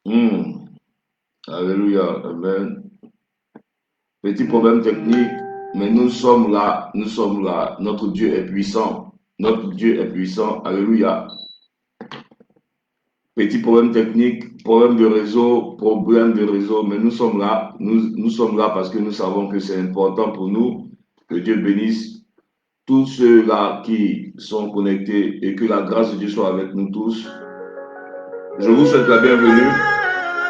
Hmm. Alléluia. Amen. Petit problème technique, mais nous sommes là. Nous sommes là. Notre Dieu est puissant. Notre Dieu est puissant. Alléluia. Petit problème de réseau, mais nous sommes là. Nous sommes là parce que nous savons que c'est important pour nous. Que Dieu bénisse tous ceux-là qui sont connectés et que la grâce de Dieu soit avec nous tous. Je vous souhaite la bienvenue.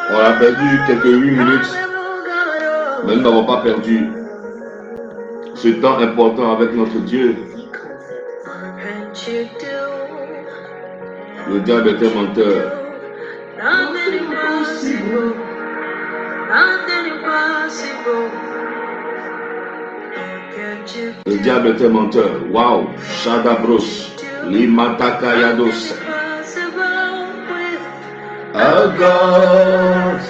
On a perdu quelques 8 minutes, mais nous n'avons pas perdu ce temps important avec notre Dieu. Le diable est un menteur. Le diable est un menteur. Wow. Shadabros. Limatakayados. Oh God.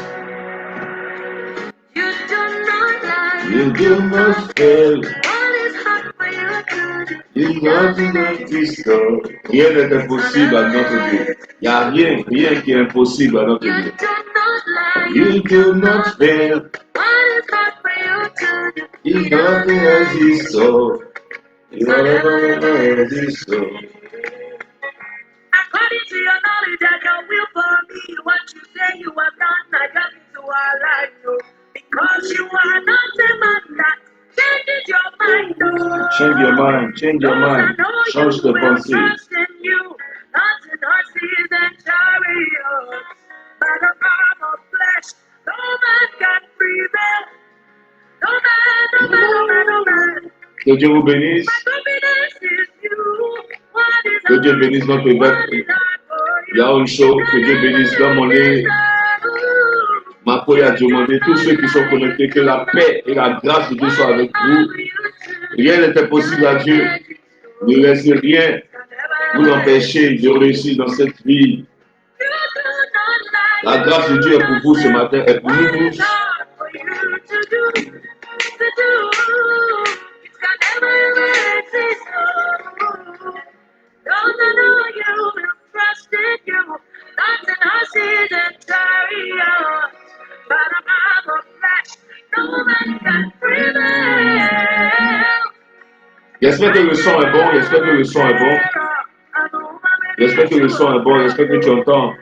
You do not fail. You not discover. Rien n'est impossible à notre Dieu. Il n'y a rien qui est impossible à notre Dieu. You do not fail. You nothing else is so. You never is so. According to your knowledge and your will for me, what you say you have done, I come into our life, oh. Because you are not a man that changes your mind, oh. Change your mind, change your mind. Change de pensée. Trust in you, not in horses and chariots, by the power of flesh, no man can prevail. No man, no man, no man, no man. Que Dieu vous bénisse. My confidence is you. What is Que Dieu bénisse notre évêque. Il y a une chose, que Dieu bénisse dans mon nez. Ma colère a demandé, tous ceux qui sont connectés, que la paix et la grâce de Dieu soient avec vous. Rien n'est impossible à Dieu. Ne laissez rien vous empêcher de réussir dans cette vie. La grâce de Dieu est pour vous ce matin, est pour nous tous. J'espère que le son est bon, j'espère que le son est bon. J'espère que le son est bon, j'espère que tu entends.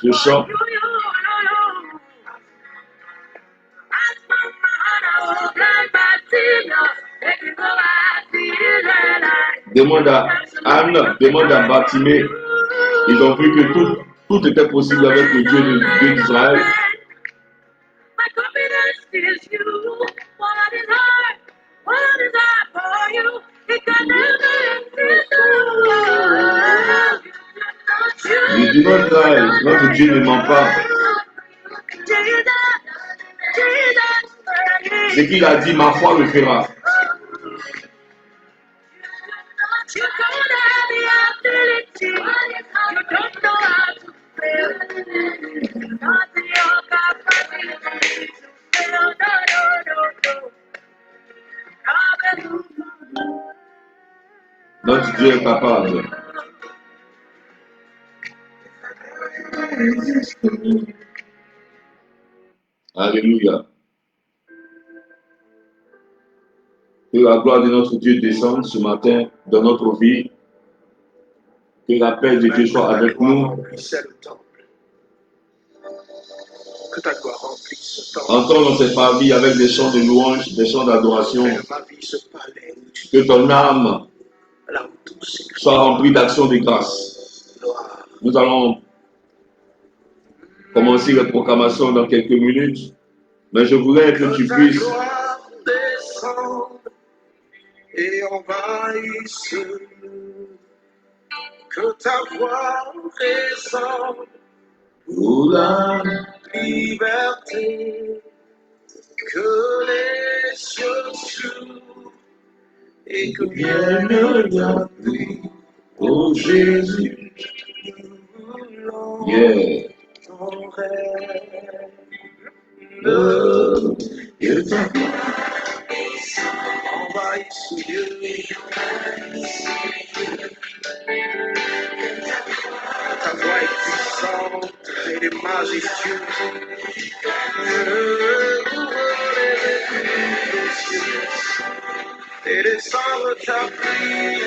Je chante. Demande à Anne, demande à Batimée. Ils ont vu que tout était possible avec le Dieu d'Israël. Il dit notre Dieu ne ment pas. Ce qu'il a dit, ma foi le fera. Notre Dieu est capable. Alléluia. Que la gloire de notre Dieu descende ce matin dans notre vie. Que la paix de Dieu soit avec nous. Que ta gloire remplisse ce temple. Entrons dans cette famille avec des chants de louange, des chants d'adoration. Que ton âme soit remplie d'actions de grâce. Nous allons commencer la proclamation dans quelques minutes, mais je voudrais que tu puisses et envahisse, que ta voix résonne pour la liberté, que les cieux s'ouvrent et que vienne la pluie, oh Jésus. Yeah. ton règne. Que ta Envahisse Dieu. Ta voix est puissante et les mains choisis Dieu. Et descendre ta pluie,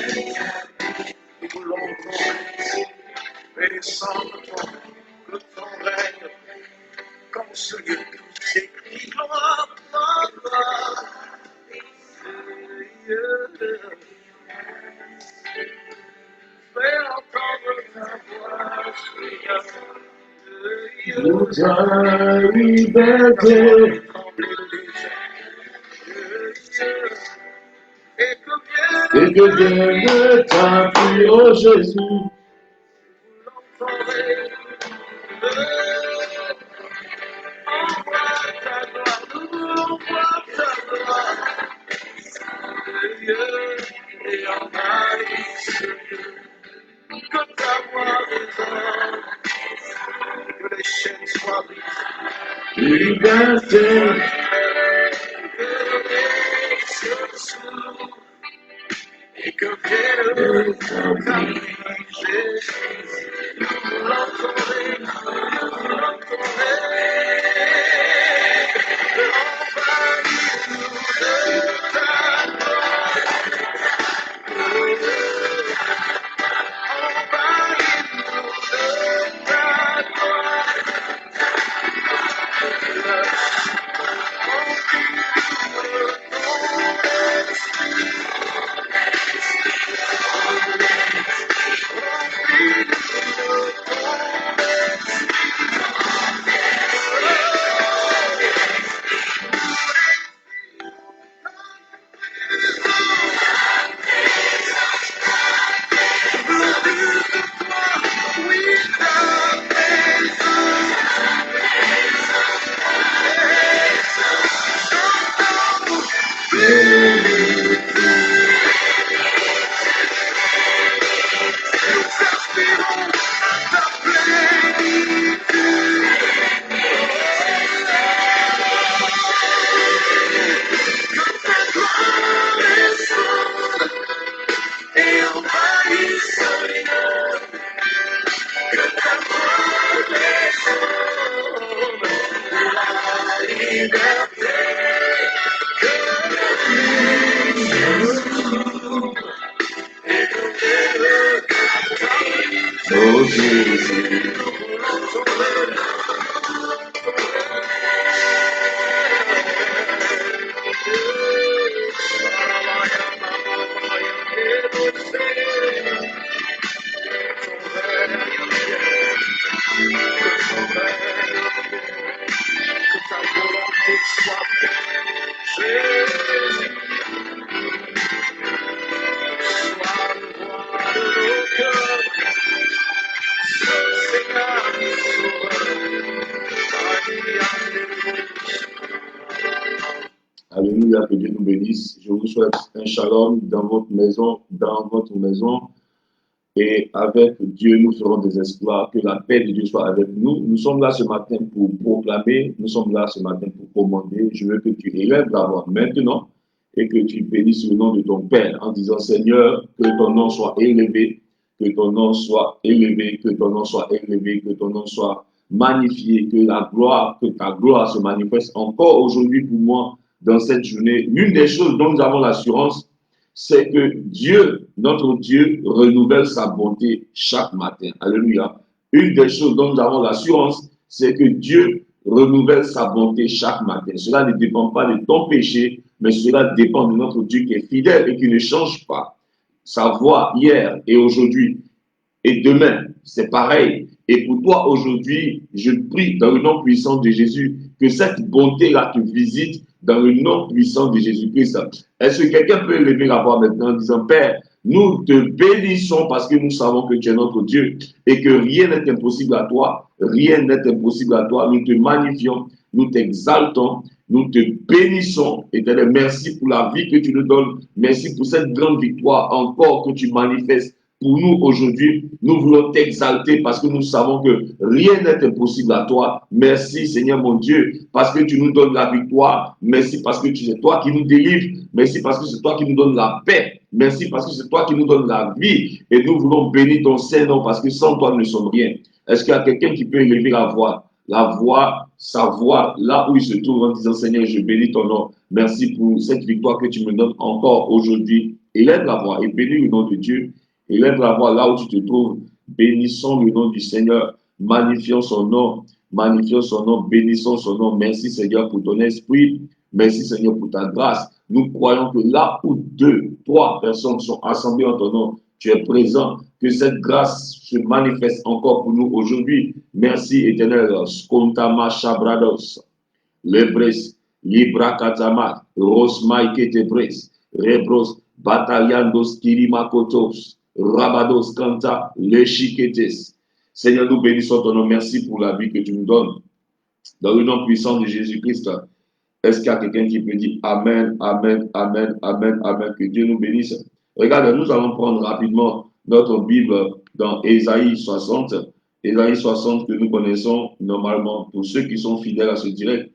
nous voulons ton règne. Et descendre que ton règne, comme ce lieu c'est écrit gloire, gloire, gloire. Fais entendre ta voix, Seigneur. Nous ta liberté. Et que vienne ta pluie, oh Jésus. Que les chaînes soient brisées. Liberté. Et que vienne ta pluie, Jésus. Nous l'entendons, nous l'entendons. Envahis-nous de ta gloire. Envahis-nous de ta gloire. Oh Jésus. Alléluia, que Dieu nous bénisse. Je vous souhaite un shalom dans votre maison, et avec Dieu, nous ferons des exploits. Que la paix de Dieu soit avec nous. Nous sommes là ce matin pour proclamer, nous sommes là ce matin pour commander. Je veux que tu élèves la voix maintenant et que tu bénisses le nom de ton Père en disant, Seigneur, que ton nom soit élevé, que ton nom soit élevé, que ton nom soit élevé, que ton nom soit magnifié, que ta gloire se manifeste encore aujourd'hui pour moi dans cette journée. L'une des choses dont nous avons l'assurance, c'est que Dieu, notre Dieu, renouvelle sa bonté chaque matin. Alléluia. Une des choses dont nous avons l'assurance, c'est que Dieu renouvelle sa bonté chaque matin. Cela ne dépend pas de ton péché, mais cela dépend de notre Dieu qui est fidèle et qui ne change pas. Sa voix hier et aujourd'hui et demain, c'est pareil. Et pour toi aujourd'hui, je prie dans le nom puissant de Jésus que cette bonté-là te visite dans le nom puissant de Jésus-Christ. Est-ce que quelqu'un peut lever la voix maintenant en disant, Père, nous te bénissons parce que nous savons que tu es notre Dieu et que rien n'est impossible à toi. Rien n'est impossible à toi. Nous te magnifions, nous t'exaltons, nous te bénissons. Éternel, merci pour la vie que tu nous donnes. Merci pour cette grande victoire encore que tu manifestes pour nous aujourd'hui. Nous voulons t'exalter parce que nous savons que rien n'est impossible à toi. Merci Seigneur mon Dieu parce que tu nous donnes la victoire. Merci parce que c'est toi qui nous délivres. Merci parce que c'est toi qui nous donnes la paix. Merci parce que c'est toi qui nous donnes la vie. Et nous voulons bénir ton Saint-Nom parce que sans toi nous ne sommes rien. Est-ce qu'il y a quelqu'un qui peut élever la voix sa voix, là où il se trouve en disant, Seigneur, je bénis ton nom. Merci pour cette victoire que tu me donnes encore aujourd'hui. Élève la voix et bénis le nom de Dieu. Élève la voix là où tu te trouves. Bénissons le nom du Seigneur. Magnifions son nom. Magnifions son nom. Bénissons son nom. Merci Seigneur pour ton esprit. Merci Seigneur pour ta grâce. Nous croyons que là où 2, 3 personnes sont assemblées en ton nom, tu es présent, que cette grâce se manifeste encore pour nous aujourd'hui. Merci éternel. Skontama Shabrados, Lebres, Libra Katama, Rosmai Ketebres, Rebros, Bataliandos Kirimakotos, Rabados Kanta, Leshiketes. Seigneur, nous bénissons ton nom. Merci pour la vie que tu nous donnes. Dans le nom puissant de Jésus-Christ, est-ce qu'il y a quelqu'un qui peut dire Amen, Amen, Amen, Amen, Amen, que Dieu nous bénisse. Regarde, nous allons prendre rapidement notre Bible dans Ésaïe 60. Ésaïe 60 que nous connaissons normalement. Pour ceux qui sont fidèles à ce direct,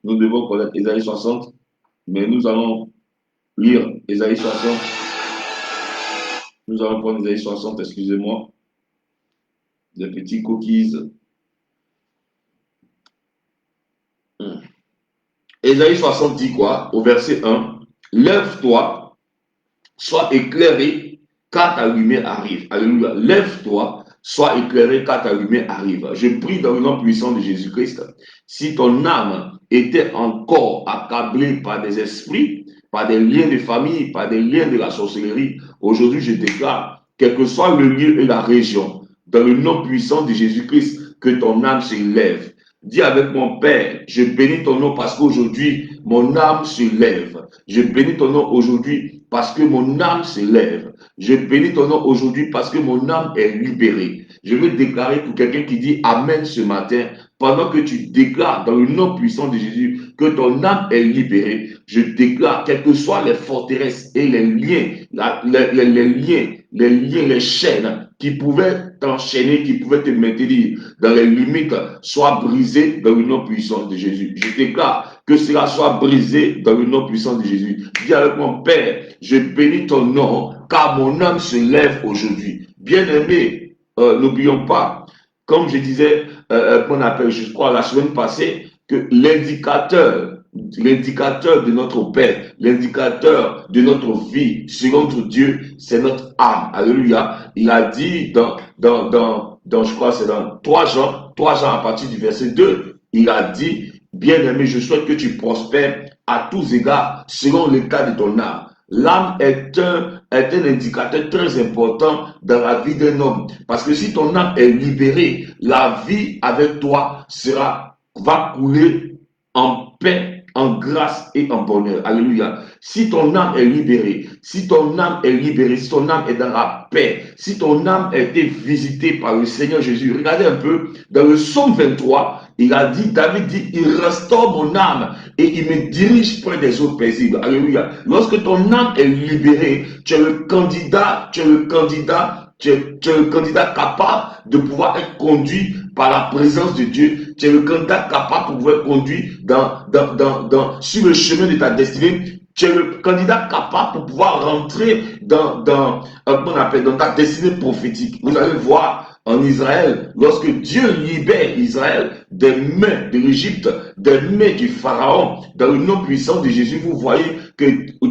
nous devons connaître Ésaïe 60, mais nous allons lire Ésaïe 60. Nous allons prendre Ésaïe 60, excusez-moi. Des petits cookies. Ésaïe 60 dit quoi? Au verset 1, lève-toi, sois éclairé, car ta lumière arrive. Alléluia. Lève-toi, sois éclairé, car ta lumière arrive. Je prie dans le nom puissant de Jésus-Christ. Si ton âme était encore accablée par des esprits, par des liens de famille, par des liens de la sorcellerie, aujourd'hui je déclare, quel que soit le lieu et la région, dans le nom puissant de Jésus-Christ, que ton âme se lève. Dis avec mon Père, je bénis ton nom parce qu'aujourd'hui, mon âme se lève. Je bénis ton nom aujourd'hui parce que mon âme se lève. Je bénis ton nom aujourd'hui parce que mon âme est libérée. Je veux déclarer pour quelqu'un qui dit Amen ce matin, pendant que tu déclares dans le nom puissant de Jésus que ton âme est libérée, je déclare, quelles que soient les forteresses et les liens, les chaînes qui pouvaient t'enchaîner, qui pouvaient te maintenir dans les limites, soient brisées dans le nom puissant de Jésus. Je déclare que cela soit brisé dans le nom puissant de Jésus. Dis avec mon Père, je bénis ton nom, car mon âme se lève aujourd'hui. Bien-aimé, n'oublions pas, comme je disais, qu'on appelle, je crois, la semaine passée, que l'indicateur de notre Père, l'indicateur de notre vie sur notre Dieu, c'est notre âme. Alléluia. Il a dit je crois c'est dans 3 Jean à partir du verset 2, il a dit, bien-aimé, je souhaite que tu prospères à tous égards selon l'état de ton âme. L'âme est un indicateur très important dans la vie d'un homme. Parce que si ton âme est libérée, la vie avec toi va couler en paix, en grâce et en bonheur. Alléluia. Si ton âme est libérée, si ton âme est dans la paix, si ton âme a été visitée par le Seigneur Jésus, regardez un peu, dans le psaume 23, David dit, il restaure mon âme et il me dirige près des eaux paisibles. Alléluia. Lorsque ton âme est libérée, tu es le candidat capable de pouvoir être conduit par la présence de Dieu. Tu es le candidat capable de pouvoir être conduit sur le chemin de ta destinée. Tu es le candidat capable pour pouvoir rentrer dans ta destinée prophétique. Vous allez voir en Israël, lorsque Dieu libère Israël des mains de l'Égypte, des mains du Pharaon, dans le nom puissant de Jésus, vous voyez que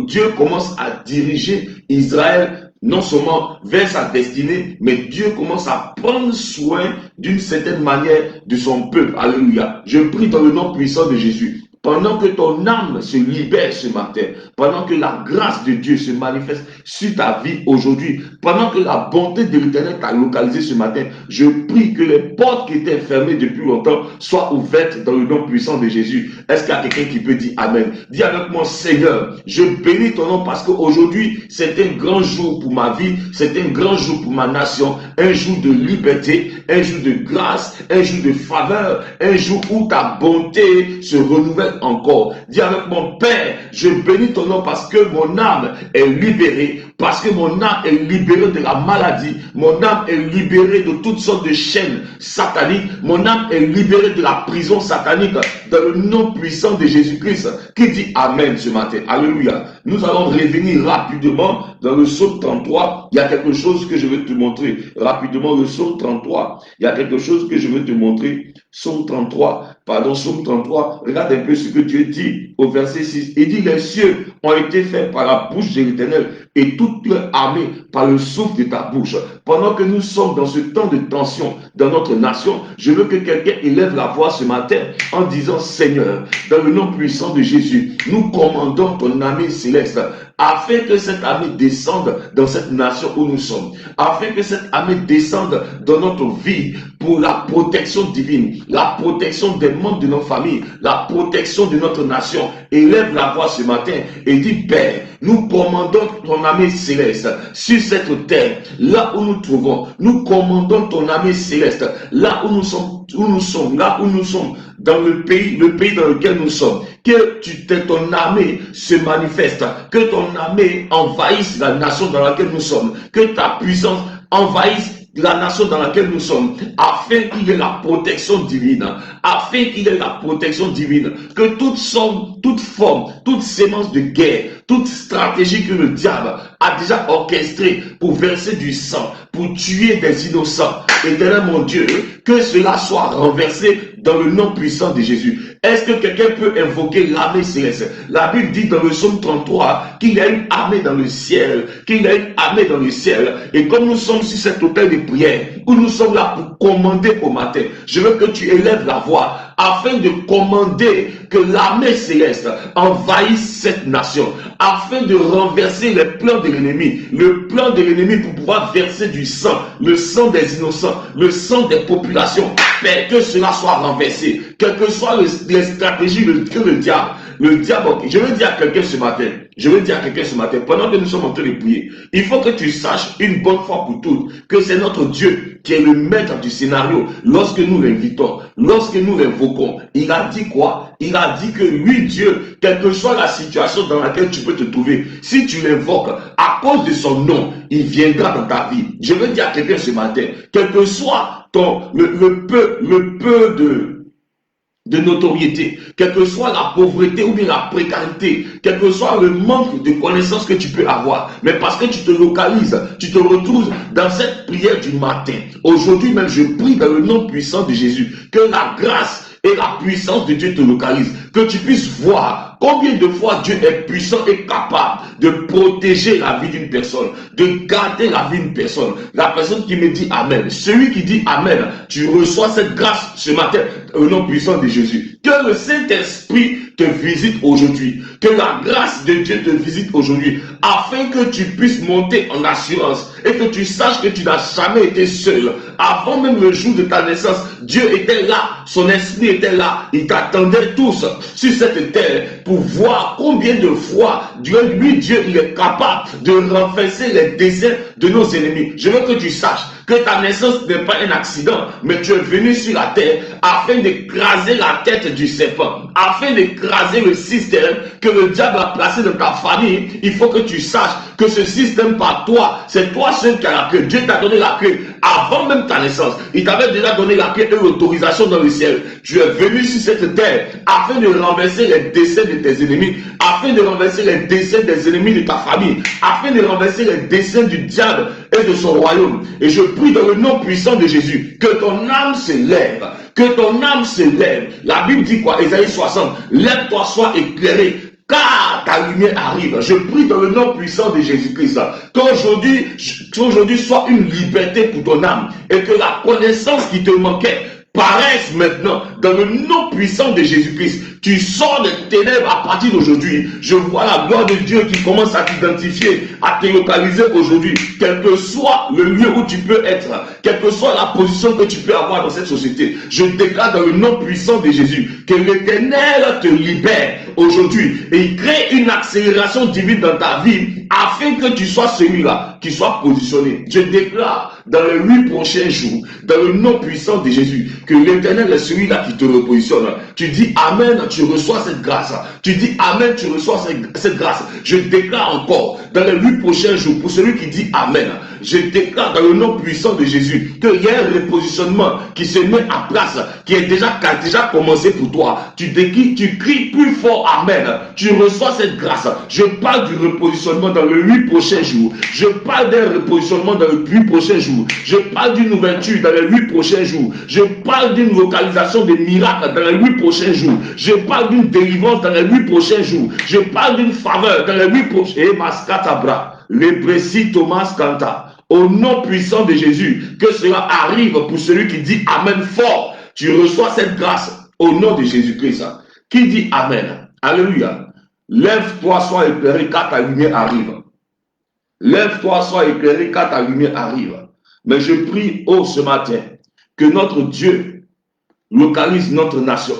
Dieu commence à diriger Israël non seulement vers sa destinée, mais Dieu commence à prendre soin d'une certaine manière de son peuple. Alléluia. Je prie dans le nom puissant de Jésus. Pendant que ton âme se libère ce matin, pendant que la grâce de Dieu se manifeste sur ta vie aujourd'hui, pendant que la bonté de l'Éternel t'a localisé ce matin, je prie que les portes qui étaient fermées depuis longtemps soient ouvertes dans le nom puissant de Jésus. Est-ce qu'il y a quelqu'un qui peut dire Amen? Dis avec moi, Seigneur, je bénis ton nom parce qu'aujourd'hui, c'est un grand jour pour ma vie, c'est un grand jour pour ma nation, un jour de liberté, un jour de grâce, un jour de faveur, un jour où ta bonté se renouvelle encore. Dis avec mon Père, je bénis ton nom parce que mon âme est libérée, parce que mon âme est libérée de la maladie, mon âme est libérée de toutes sortes de chaînes sataniques, mon âme est libérée de la prison satanique dans le nom puissant de Jésus-Christ. Qui dit Amen ce matin? Alléluia. Nous allons revenir rapidement dans le psaume 33. Il y a quelque chose que je veux te montrer rapidement. Le psaume 33, il y a quelque chose que je veux te montrer Psaume 33, Psaume 33, regarde un peu ce que Dieu dit au verset 6. Il dit, les cieux ont été faits par la bouche de l'Éternel et toute leur armée par le souffle de ta bouche. Pendant que nous sommes dans ce temps de tension dans notre nation, je veux que quelqu'un élève la voix ce matin en disant, Seigneur, dans le nom puissant de Jésus, nous commandons ton armée céleste afin que cette armée descende dans cette nation où nous sommes, afin que cette armée descende dans notre vie pour la protection divine, la protection des membres de nos familles, la protection de notre nation. Élève la voix ce matin et dit, Père, nous commandons ton armée céleste sur cette terre, là où nous trouvons. Nous commandons ton armée céleste, là où nous sommes, dans le pays dans lequel nous sommes. Que ton armée se manifeste, que ton armée envahisse la nation dans laquelle nous sommes, que ta puissance envahisse la nation dans laquelle nous sommes, afin qu'il y ait la protection divine, que toute forme, toute sémence de guerre, toute stratégie que le diable a déjà orchestrée pour verser du sang, pour tuer des innocents, éternel mon Dieu, que cela soit renversé dans le nom puissant de Jésus. Est-ce que quelqu'un peut invoquer l'armée céleste? La Bible dit dans le psaume 33 qu'il y a une armée dans le ciel, et comme nous sommes sur cet autel de prière, où nous sommes là pour commander au matin, je veux que tu élèves la voix afin de commander que l'armée céleste envahisse cette nation, afin de renverser les plans de l'ennemi, le plan de l'ennemi pour pouvoir verser du sang, le sang des innocents, le sang des populations, Père, que cela soit renversé, quelles que soient les stratégies que le diable, je veux dire à quelqu'un ce matin, pendant que nous sommes en train de prier, il faut que tu saches une bonne fois pour toutes que c'est notre Dieu qui est le maître du scénario. Lorsque nous l'invitons, lorsque nous l'invoquons, il a dit quoi? Il a dit que lui, Dieu, quelle que soit la situation dans laquelle tu peux te trouver, si tu l'invoques à cause de son nom, il viendra dans ta vie. Je veux dire à quelqu'un ce matin, quel que soit le peu de notoriété, quelle que soit la pauvreté ou bien la précarité, quel que soit le manque de connaissances que tu peux avoir, mais parce que tu te localises, tu te retrouves dans cette prière du matin. Aujourd'hui même, je prie dans le nom puissant de Jésus, que la grâce et la puissance de Dieu te localise, que tu puisses voir combien de fois Dieu est puissant et capable de protéger la vie d'une personne, de garder la vie d'une personne. La personne qui me dit Amen, celui qui dit Amen, tu reçois cette grâce ce matin au nom puissant de Jésus. Que le Saint-Esprit te visite aujourd'hui, que la grâce de Dieu te visite aujourd'hui, afin que tu puisses monter en assurance et que tu saches que tu n'as jamais été seul. Avant même le jour de ta naissance, Dieu était là, son esprit était là, il t'attendait tous sur cette terre pour voir combien de fois Dieu, il est capable de renverser les desseins de nos ennemis. Je veux que tu saches que ta naissance n'est pas un accident, mais tu es venu sur la terre afin d'écraser la tête du serpent, afin d'écraser le système que le diable a placé dans ta famille. Il faut que tu saches que ce système par toi, c'est toi seul qui as la clé. Dieu t'a donné la clé avant même ta naissance. Il t'avait déjà donné la clé et l'autorisation dans le ciel. Tu es venu sur cette terre afin de renverser les desseins de tes ennemis, afin de renverser les desseins des ennemis de ta famille, afin de renverser les desseins du diable et de son royaume. Et je prie dans le nom puissant de Jésus que ton âme se lève, que ton âme se lève. La Bible dit quoi? Ésaïe 60, lève-toi, sois éclairé, car ta lumière arrive. Je prie dans le nom puissant de Jésus-Christ qu'aujourd'hui soit une liberté pour ton âme et que la connaissance qui te manquait paraisse maintenant dans le nom puissant de Jésus-Christ. Tu sors des ténèbres à partir d'aujourd'hui. Je vois la gloire de Dieu qui commence à t'identifier, à te localiser aujourd'hui. Quel que soit le lieu où tu peux être, quelle que soit la position que tu peux avoir dans cette société, je déclare dans le nom puissant de Jésus que l'Éternel te libère aujourd'hui et il crée une accélération divine dans ta vie afin que tu sois celui-là qui soit positionné. Je déclare dans les 8 prochains jours, dans le nom puissant de Jésus, que l'Éternel est celui-là qui te repositionne. Tu dis Amen, tu reçois cette grâce. Tu dis Amen, tu reçois cette grâce. Je déclare encore dans les 8 prochains jours, pour celui qui dit Amen, je déclare dans le nom puissant de Jésus qu'il y a un repositionnement qui se met en place, qui a déjà commencé pour toi. Tu cries plus fort Amen. Tu reçois cette grâce. Je parle du repositionnement dans les 8 prochains jours. Je parle d'un repositionnement dans les 8 prochains jours. Je parle d'une ouverture dans les 8 prochains jours. Je parle d'une localisation des miracles dans les 8 prochains jours. Je parle d'une délivrance dans les 8 prochains jours. Je parle d'une faveur dans les 8 prochains jours. Et Mascatabra, Lebrécy Thomas Kanta. Au nom puissant de Jésus, que cela arrive pour celui qui dit Amen fort. Tu reçois cette grâce au nom de Jésus-Christ. Qui dit Amen? Alléluia. Lève-toi, sois éclairé car ta lumière arrive. Lève-toi, sois éclairé car ta lumière arrive. Mais je prie ce matin que notre Dieu localise notre nation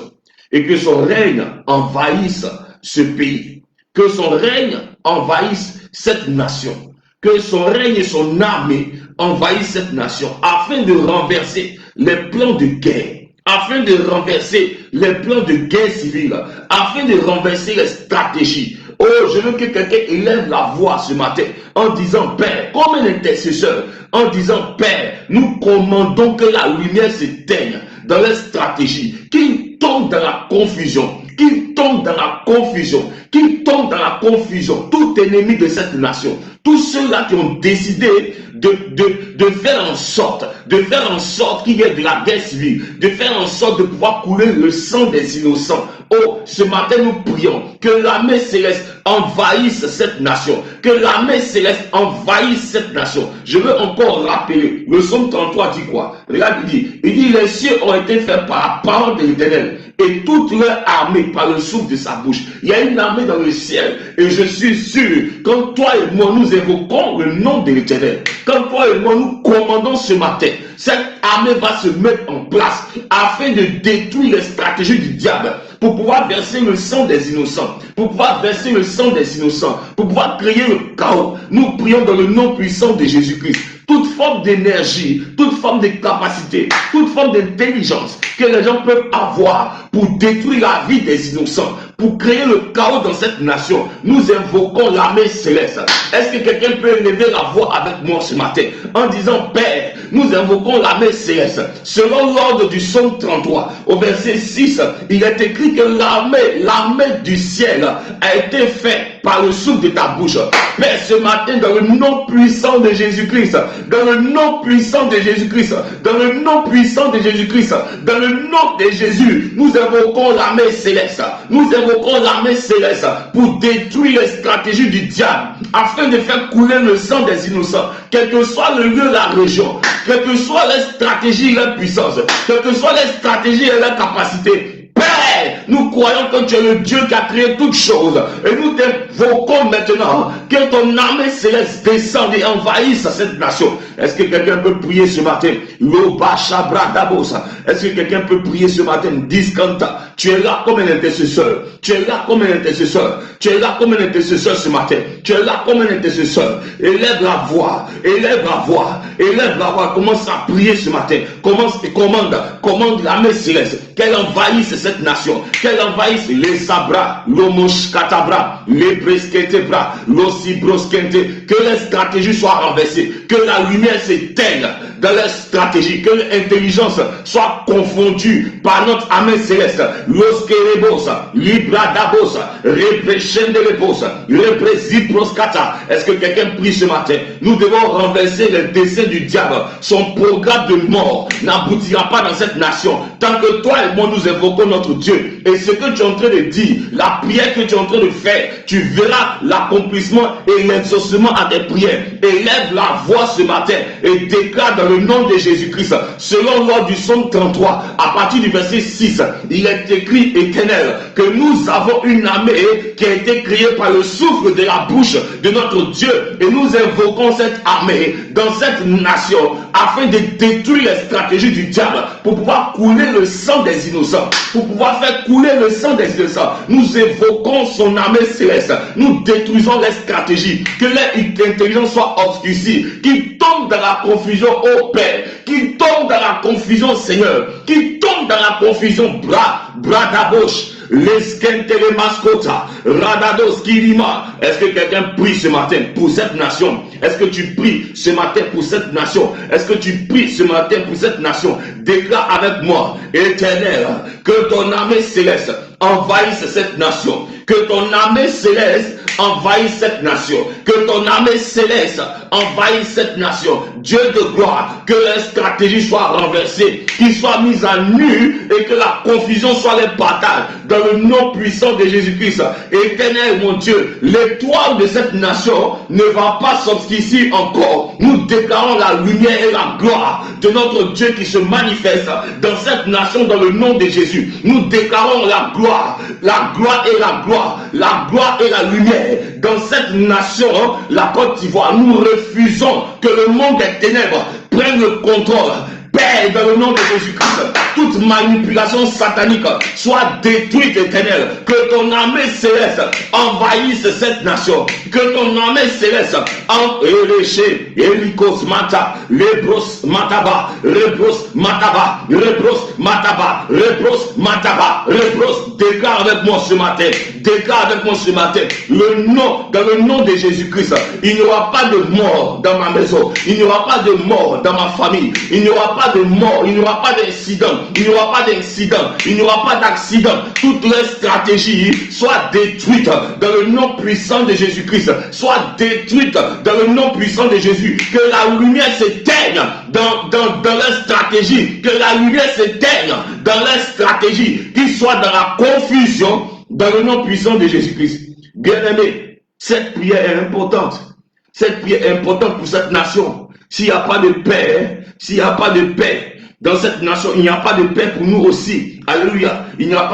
et que son règne envahisse ce pays. Que son règne envahisse cette nation. Que son règne et son armée envahissent cette nation afin de renverser les plans de guerre, afin de renverser les plans de guerre civile, afin de renverser les stratégies. Oh, je veux que quelqu'un élève la voix ce matin en disant Père, comme un intercesseur, en disant Père, nous commandons que la lumière s'éteigne dans les stratégies, qu'ils tombent dans la confusion, qu'ils tombent dans la confusion, qu'ils tombent dans la confusion, tout ennemi de cette nation, tous ceux-là qui ont décidé de faire en sorte qu'il y ait de la guerre civile, de faire en sorte de pouvoir couler le sang des innocents. Oh, ce matin nous prions que l'armée céleste envahisse cette nation, que l'armée céleste envahisse cette nation. Je veux encore rappeler, le psaume 33 dit quoi? Regarde, il dit les cieux ont été faits par la parole de l'Éternel et toute leur armée par le souffle de sa bouche. Il y a une armée dans le ciel et je suis sûr, quand toi et moi nous évoquons le nom de l'Éternel, quand toi et moi nous commandons ce matin, cette armée va se mettre en place afin de détruire les stratégies du diable, pour pouvoir verser le sang des innocents, pour pouvoir verser le sang des innocents, pour pouvoir créer le chaos. Nous prions dans le nom puissant de Jésus-Christ. Toute forme d'énergie, toute forme de capacité, toute forme d'intelligence que les gens peuvent avoir pour détruire la vie des innocents, pour créer le chaos dans cette nation, nous invoquons l'armée céleste. Est-ce que quelqu'un peut élever la voix avec moi ce matin en disant Père, nous invoquons l'armée céleste. Selon l'ordre du psaume 33, au verset 6, il est écrit que l'armée du ciel a été faite par le souffle de ta bouche. Père, ce matin, dans le nom puissant de Jésus-Christ, dans le nom puissant de Jésus-Christ, dans le nom puissant de Jésus-Christ, dans le nom de Jésus, nous invoquons l'armée céleste. Nous invoquons l'armée céleste pour détruire les stratégies du diable, afin de faire couler le sang des innocents, quel que soit le lieu, la région, quelles que soient les stratégies et les puissances, quelles que soient les stratégies et les capacités. Père, nous croyons que tu es le Dieu qui a créé toutes choses. Et nous t'invoquons maintenant que ton armée céleste descende et envahisse cette nation. Est-ce que quelqu'un peut prier ce matin? Est-ce que quelqu'un peut prier ce matin? Discanta, tu es là comme un intercesseur. Tu es là comme un intercesseur. Tu es là comme un intercesseur ce matin. Tu es là comme un intercesseur. Élève la voix. Élève la voix. Élève la voix. Commence à prier ce matin. Commande l'armée céleste. Qu'elle envahisse cette nation. Qu'elle envahisse les sabras, l'omoshkatabra, les bresketebra, l'ossibroskente. Que les stratégies soient renversées. Que la lumière s'éteigne dans les stratégies. Que l'intelligence soit confondue par notre armée céleste. L'oskerebos, libradabos, represhendelebos, represiproskata. Est-ce que quelqu'un prie ce matin? Nous devons renverser les desseins du diable. Son programme de mort n'aboutira pas dans cette nation. Tant que toi et moi nous invoquons notre Dieu. Et ce que tu es en train de dire, la prière que tu es en train de faire, tu verras l'accomplissement et l'exaucement à tes prières. Élève la voix ce matin et déclare dans le nom de Jésus-Christ, selon l'ordre du psaume 33, à partir du verset 6, il est écrit, Éternel, que nous avons une armée qui a été créée par le souffle de la bouche de notre Dieu. Et nous invoquons cette armée dans cette nation afin de détruire les stratégies du diable pour pouvoir couler le sang des innocents, pour pouvoir faire couler le sang des innocents. Nous évoquons son armée céleste. Nous détruisons les stratégies, que l'intelligence soit obscurcie, qui tombe dans la confusion, ô Père, qui tombe dans la confusion, Seigneur, qui tombe dans la confusion, bras d'abouche, Leskentele Mascota, Radados Kirima. Est-ce que quelqu'un prie ce matin pour cette nation? Est-ce que tu pries ce matin pour cette nation? Est-ce que tu pries ce matin pour cette nation? Déclare avec moi, Éternel, que ton armée céleste envahisse cette nation. Que ton armée céleste envahisse cette nation. Que ton armée céleste envahisse cette nation. Dieu de gloire, que la stratégie soit renversée, qu'il soit mise à nu et que la confusion soit les partage dans le nom puissant de Jésus-Christ. Éternel mon Dieu, l'étoile de cette nation ne va pas s'obscurcir encore. Nous déclarons la lumière et la gloire de notre Dieu qui se manifeste dans cette nation dans le nom de Jésus. Nous déclarons la gloire et la gloire et la lumière dans cette nation, la Côte d'Ivoire. Nous refusons que le monde des ténèbres prenne le contrôle. Père, dans le nom de Jésus-Christ, toute manipulation satanique soit détruite, Éternel. Que ton armée céleste envahisse cette nation. Que ton armée céleste envahisse Elikos Mata, Lebros Mataba, Rebros Mataba, Rebros Mataba, Rebros Mataba, Rebros. Déclare avec moi ce matin. Déclare avec moi ce matin. Dans le nom de Jésus-Christ, il n'y aura pas de mort dans ma maison. Il n'y aura pas de mort dans ma famille. Il n'y aura pas de mort, il n'y aura pas d'incident, il n'y aura pas d'incident, il n'y aura pas d'accident. Toute leur stratégie soit détruite dans le nom puissant de Jésus-Christ. Soit détruite dans le nom puissant de Jésus. Que la lumière s'éteigne dans leur stratégie. Que la lumière s'éteigne dans leur stratégie. Qu'ils soient dans la confusion dans le nom puissant de Jésus-Christ. Bien-aimé, cette prière est importante. Cette prière est importante pour cette nation. S'il n'y a pas de paix, s'il n'y a pas de paix dans cette nation, il n'y a pas de paix pour nous aussi. Alléluia. Il n'y aura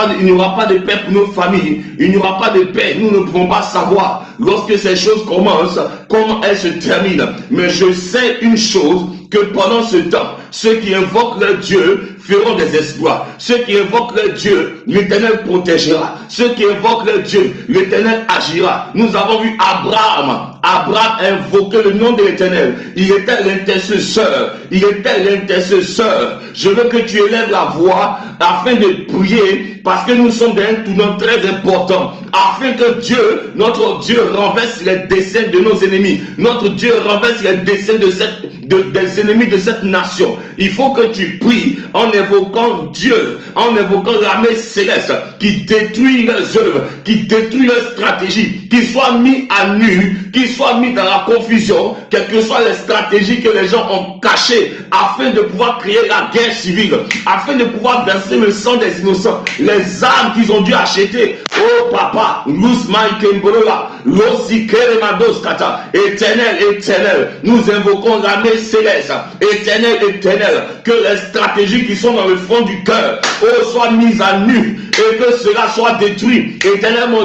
pas de paix pour nos familles. Il n'y aura pas de paix. Nous ne pouvons pas savoir lorsque ces choses commencent, comment elles se terminent. Mais je sais une chose, que pendant ce temps, ceux qui invoquent leur Dieu feront des exploits. Ceux qui invoquent leur Dieu, l'Éternel protégera. Ceux qui invoquent leur Dieu, l'Éternel agira. Nous avons vu Abraham invoquer le nom de l'Éternel. Il était l'intercesseur. Il était l'intercesseur. Je veux que tu élèves la voix afin de prier, parce que nous sommes dans un tournant très important. Afin que Dieu, notre Dieu, renverse les desseins de nos ennemis. Notre Dieu renverse les desseins des ennemis de cette nation. Il faut que tu pries en évoquant Dieu, en évoquant l'armée céleste qui détruit leurs œuvres, qui détruit leurs stratégies, qui soit mis à nu, qui soit mis dans la confusion, quelles que soient les stratégies que les gens ont cachées, afin de pouvoir créer la guerre civile, afin de pouvoir verser le sang des innocents, les armes qu'ils ont dû acheter. Oh papa, Éternel, Éternel, nous invoquons l'armée céleste. Éternel, Éternel, que les stratégies qui sont dans le fond du cœur soient mises à nu et que cela soit détruit. Éternel mon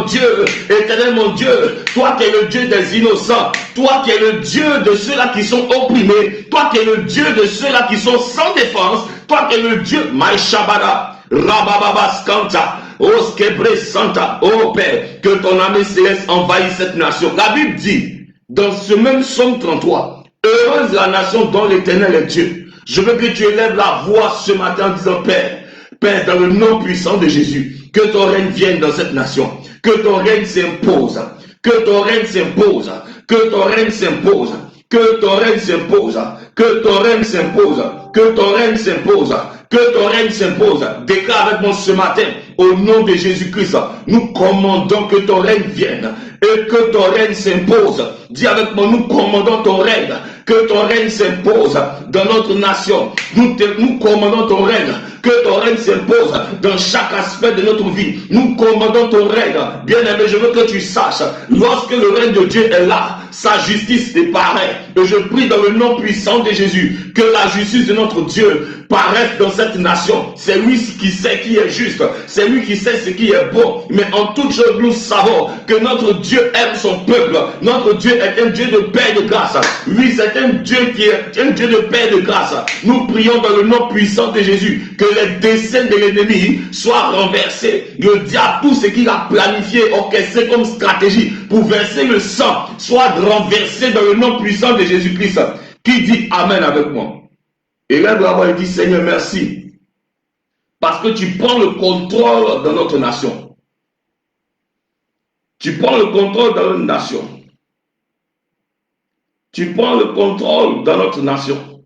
Dieu, toi qui es le Dieu des innocents, toi qui es le Dieu de ceux-là qui sont opprimés, toi qui es le Dieu de ceux-là qui sont sans défense, toi qui es le Dieu, Maïshabada, Rabababa Skanta, Oskebre Santa, oh Père, que ton armée céleste envahisse cette nation. La Bible dit, dans ce même psaume 33, heureuse la nation dont l'Éternel est Dieu. Je veux que tu élèves la voix ce matin en disant, Père, dans le nom puissant de Jésus, que ton règne vienne dans cette nation, que ton règne s'impose, que ton règne s'impose, que ton règne s'impose, que ton règne s'impose, que ton règne s'impose, que ton règne s'impose, que ton règne s'impose. Déclare avec moi ce matin, au nom de Jésus-Christ, nous commandons que ton règne vienne et que ton règne s'impose. Dis avec moi, nous commandons ton règne, que ton règne s'impose dans notre nation. Nous commandons ton règne, que ton règne s'impose dans chaque aspect de notre vie. Nous commandons ton règne. Bien-aimé, je veux que tu saches, lorsque le règne de Dieu est là, sa justice est pareille. Et je prie dans le nom puissant de Jésus, que la justice de notre Dieu paraisse dans cette nation. C'est lui qui sait qui est juste, c'est lui qui sait ce qui est bon. Mais en toute chose, nous savons que notre Dieu aime son peuple. Notre Dieu est un Dieu de paix et de grâce. Lui, c'est un Dieu qui est un Dieu de paix et de grâce. Nous prions dans le nom puissant de Jésus, que les desseins de l'ennemi soient renversés. Le diable, tout ce qu'il a planifié, orchestré comme stratégie pour verser le sang, soit renversé dans le nom puissant de Jésus-Christ. Qui dit Amen avec moi? Et là, il dit, Seigneur, merci. Parce que tu prends le contrôle de notre nation. Tu prends le contrôle dans une nation. Tu prends le contrôle dans notre nation.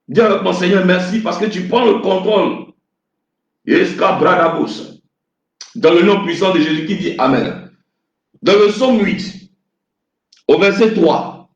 Dis avec mon Seigneur, merci parce que tu prends le contrôle. Dans le nom puissant de Jésus qui dit Amen. Dans le psaume 8, au verset 3,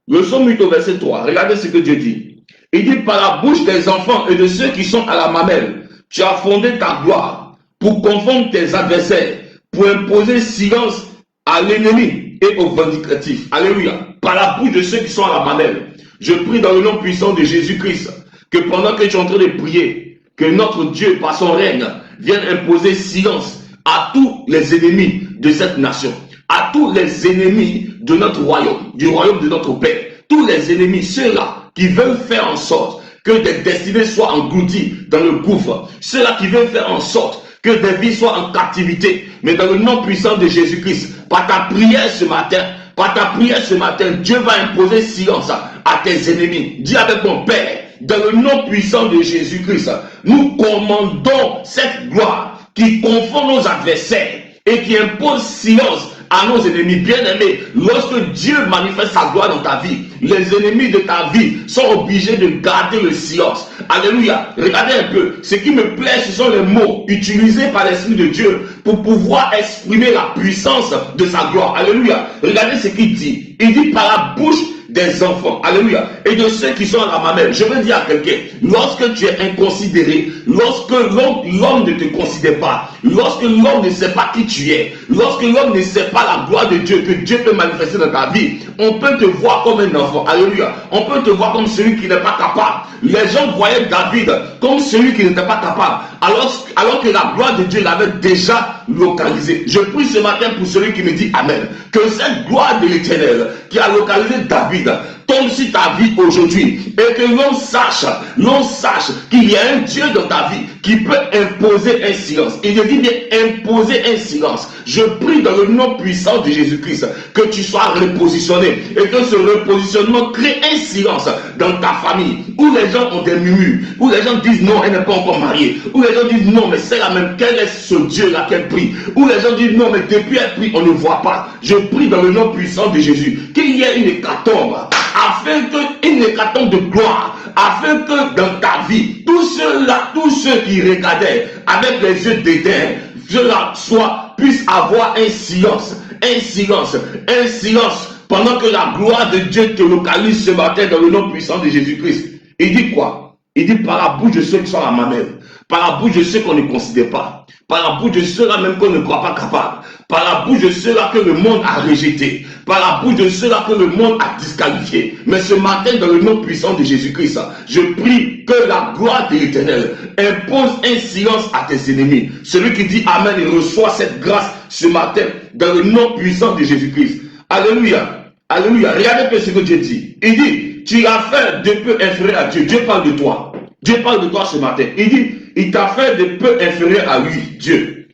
le psaume 8 au verset 3, regardez ce que Dieu dit. Il dit, par la bouche des enfants et de ceux qui sont à la mamelle, tu as fondé ta gloire pour confondre tes adversaires, pour imposer silence à l'ennemi et au vindicatif. Alléluia. Par la bouche de ceux qui sont à la mamelle. Je prie dans le nom puissant de Jésus-Christ que pendant que tu es en train de prier, que notre Dieu, par son règne, vienne imposer silence à tous les ennemis de cette nation, à tous les ennemis de notre royaume, du royaume de notre Père, tous les ennemis, ceux-là qui veulent faire en sorte que des destinées soient englouties dans le gouffre, ceux-là qui veulent faire en sorte que des vies soient en captivité, mais dans le nom puissant de Jésus-Christ, par ta prière ce matin, Dieu va imposer silence à tes ennemis. Dis avec mon Père, dans le nom puissant de Jésus-Christ, nous commandons cette gloire qui confond nos adversaires et qui impose silence à nos ennemis. Bien-aimés, lorsque Dieu manifeste sa gloire dans ta vie, les ennemis de ta vie sont obligés de garder le silence. Alléluia. Regardez un peu. Ce qui me plaît, ce sont les mots utilisés par l'Esprit de Dieu pour pouvoir exprimer la puissance de sa gloire. Alléluia. Regardez ce qu'il dit. Il dit par la bouche des enfants, alléluia, et de ceux qui sont à la mamelle. Je veux dire à quelqu'un, lorsque tu es inconsidéré, lorsque l'homme ne te considère pas, lorsque l'homme ne sait pas qui tu es, lorsque l'homme ne sait pas la gloire de Dieu, que Dieu peut manifester dans ta vie, on peut te voir comme un enfant, alléluia, on peut te voir comme celui qui n'est pas capable. Les gens voyaient David comme celui qui n'était pas capable, alors que la gloire de Dieu l'avait déjà localisé. Je prie ce matin pour celui qui me dit Amen, que cette gloire de l'Éternel qui a localisé David tombe sur ta vie aujourd'hui et que l'on sache qu'il y a un Dieu dans ta vie qui peut imposer un silence. Il dit bien imposer un silence. Je prie dans le nom puissant de Jésus-Christ que tu sois repositionné et que ce repositionnement crée un silence dans ta famille où les gens ont des murmures, où les gens disent non, elle n'est pas encore mariée, où les gens disent non, mais c'est la même, quel est ce Dieu-là qu'elle prie, où les gens disent non, mais depuis elle prie, on ne voit pas. Je prie dans le nom puissant de Jésus qu'il y ait une hécatombe, afin que une hécatombe de gloire, afin que dans ta vie, tous ceux qui regardaient avec les yeux dédain, cela puissent avoir un silence, pendant que la gloire de Dieu te localise ce matin dans le nom puissant de Jésus-Christ. Il dit quoi? Il dit par la bouche de ceux qui sont à la mamelle, par la bouche de ceux qu'on ne considère pas, par la bouche de ceux-là même qu'on ne croit pas capable, par la bouche de ceux-là que le monde a rejeté, par la bouche de ceux-là que le monde a disqualifié. Mais ce matin, dans le nom puissant de Jésus-Christ, je prie que la gloire de l'Éternel impose un silence à tes ennemis. Celui qui dit Amen et reçoit cette grâce ce matin, dans le nom puissant de Jésus-Christ. Alléluia. Alléluia. Regardez ce que Dieu dit. Il dit, tu as fait de peu inférieur à Dieu. Dieu parle de toi. Dieu parle de toi ce matin. Il dit, il t'a fait de peu inférieur à lui, Dieu.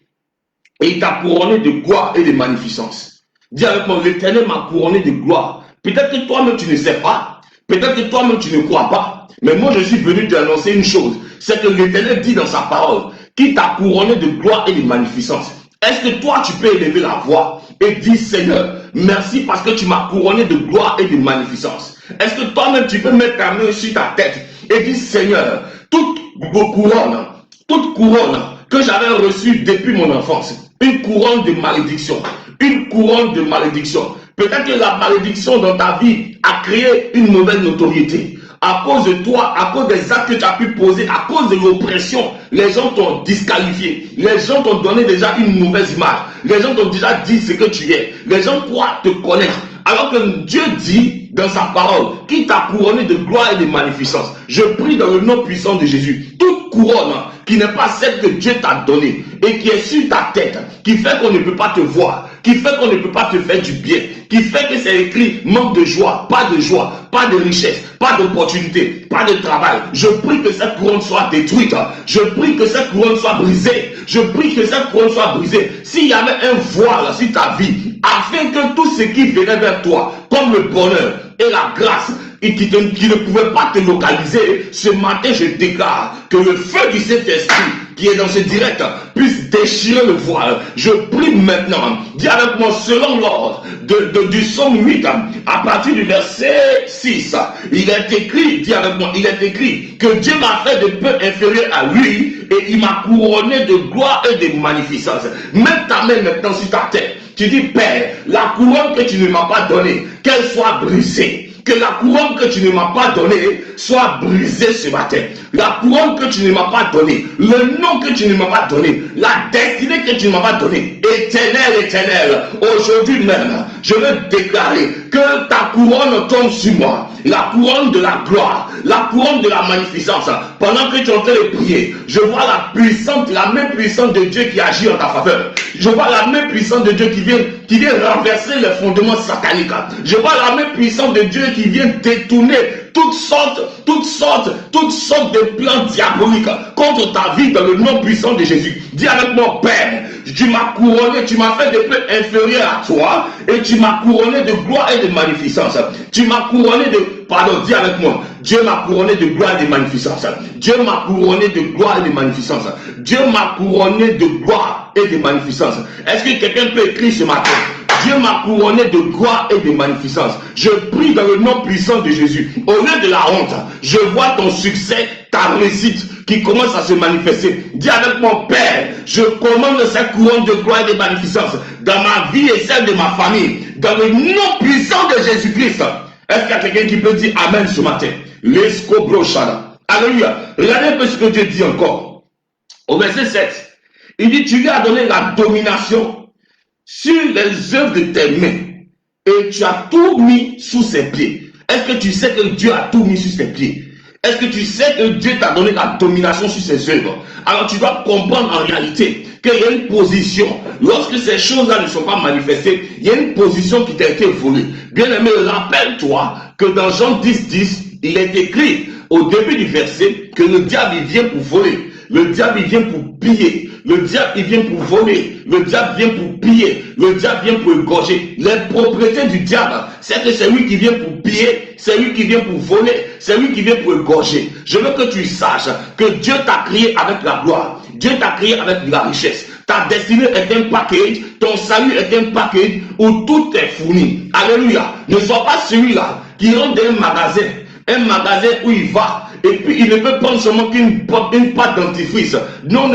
Et il t'a couronné de gloire et de magnificence. Dis avec moi, l'Éternel m'a couronné de gloire. Peut-être que toi-même tu ne sais pas. Peut-être que toi-même tu ne crois pas. Mais moi je suis venu t'annoncer une chose. C'est que l'Éternel dit dans sa parole qu'il t'a couronné de gloire et de magnificence. Est-ce que toi tu peux élever la voix et dire Seigneur, merci parce que tu m'as couronné de gloire et de magnificence. Est-ce que toi-même tu peux mettre ta main sur ta tête et dire Seigneur, toute couronne que j'avais reçue depuis mon enfance, une couronne de malédiction, peut-être que la malédiction dans ta vie a créé une mauvaise notoriété. À cause de toi, à cause des actes que tu as pu poser, à cause de l'oppression, les gens t'ont disqualifié. Les gens t'ont donné déjà une mauvaise image. Les gens t'ont déjà dit ce que tu es. Les gens croient te connaître. Alors que Dieu dit dans sa parole qu'il t'a couronné de gloire et de magnificence. Je prie dans le nom puissant de Jésus. Toute couronne qui n'est pas celle que Dieu t'a donnée et qui est sur ta tête, qui fait qu'on ne peut pas te voir, qui fait qu'on ne peut pas te faire du bien, qui fait que c'est écrit manque de joie, pas de richesse, pas d'opportunité, pas de travail. Je prie que cette couronne soit détruite. Je prie que cette couronne soit brisée. Je prie que cette couronne soit brisée. S'il y avait un voile sur ta vie, afin que tout ce qui venait vers toi, comme le bonheur et la grâce, et qui ne pouvait pas te localiser, ce matin je déclare que le feu du Saint-Esprit qui est dans ce direct puisse déchirer le voile. Je prie maintenant, dis avec moi selon l'ordre du psaume 8, à partir du verset 6, il est écrit, dis avec moi, il est écrit que Dieu m'a fait de peu inférieur à lui et il m'a couronné de gloire et de magnificence. Mets ta main maintenant sur ta tête. Tu dis, Père, la couronne que tu ne m'as pas donnée, qu'elle soit brisée. Que la couronne que tu ne m'as pas donnée soit brisée ce matin. La couronne que tu ne m'as pas donnée, le nom que tu ne m'as pas donné, la destinée que tu ne m'as pas donnée, éternel, aujourd'hui même, je veux déclarer que ta couronne tombe sur moi. La couronne de la gloire, la couronne de la magnificence. Pendant que tu es en train de prier, je vois la main puissante de Dieu qui agit en ta faveur. Je vois la main puissante de Dieu qui vient renverser les fondements sataniques. Je vois la main puissante de Dieu qui vient détourner toutes sortes de plans diaboliques contre ta vie dans le nom puissant de Jésus. Dis avec moi, Père, tu m'as couronné, tu m'as fait de peu inférieur à toi et tu m'as couronné de gloire et de magnificence. Tu m'as couronné dis avec moi, Dieu m'a couronné de gloire et de magnificence. Dieu m'a couronné de gloire et de magnificence. Dieu m'a couronné de gloire et de magnificence. Est-ce que quelqu'un peut écrire ce matin? Dieu m'a couronné de gloire et de magnificence. Je prie dans le nom puissant de Jésus. Au lieu de la honte, je vois ton succès, ta réussite qui commence à se manifester. Dis avec mon Père, je commande cette couronne de gloire et de magnificence dans ma vie et celle de ma famille. Dans le nom puissant de Jésus-Christ. Est-ce qu'il y a quelqu'un qui peut dire Amen ce matin? Alléluia. Regardez un peu ce que Dieu dit encore. Au verset 7, il dit, tu lui as donné la domination sur les œuvres de tes mains et tu as tout mis sous ses pieds. Est-ce que tu sais que Dieu a tout mis sous ses pieds? Est-ce que tu sais que Dieu t'a donné la domination sur ses œuvres? Alors tu dois comprendre en réalité qu'il y a une position. Lorsque ces choses-là ne sont pas manifestées, il y a une position qui t'a été volée. Bien aimé, rappelle-toi que dans Jean 10, il est écrit au début du verset que le diable il vient pour voler. Le diable il vient pour piller. Le diable il vient pour voler. Le diable vient pour piller. Le diable vient pour égorger. Les propriétés du diable, c'est que c'est lui qui vient pour piller, c'est lui qui vient pour voler, c'est lui qui vient pour égorger. Je veux que tu saches que Dieu t'a créé avec la gloire. Dieu t'a créé avec la richesse. Ta destinée est un package, ton salut est un package où tout est fourni. Alléluia. Ne sois pas celui-là qui rentre dans un magasin où il va. Et puis il ne peut prendre seulement qu'une pâte dentifrice. Non.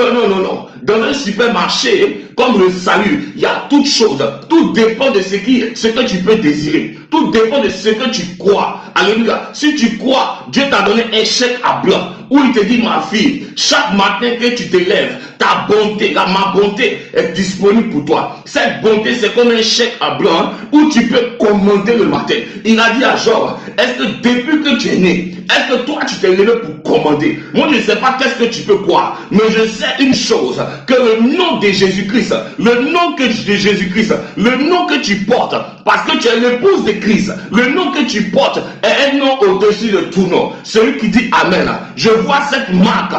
Dans un supermarché, comme le salut, il y a toutes choses. Tout dépend de ce que tu peux désirer. Tout dépend de ce que tu crois. Alléluia. Si tu crois, Dieu t'a donné un chèque à blanc où il te dit, ma fille, chaque matin que tu te lèves, ta bonté, ma bonté est disponible pour toi. Cette bonté, c'est comme un chèque à blanc où tu peux commander le matin. Il a dit à Job, est-ce que depuis que tu es né, est-ce que toi tu t'es levé pour commander? Moi je ne sais pas qu'est-ce que tu peux croire, mais je sais une chose, que le nom de Jésus-Christ, le nom de Jésus-Christ, le nom que tu portes, parce que tu es l'épouse de Christ, le nom que tu portes est un nom au-dessus de tout nom. Celui qui dit Amen, je vois cette marque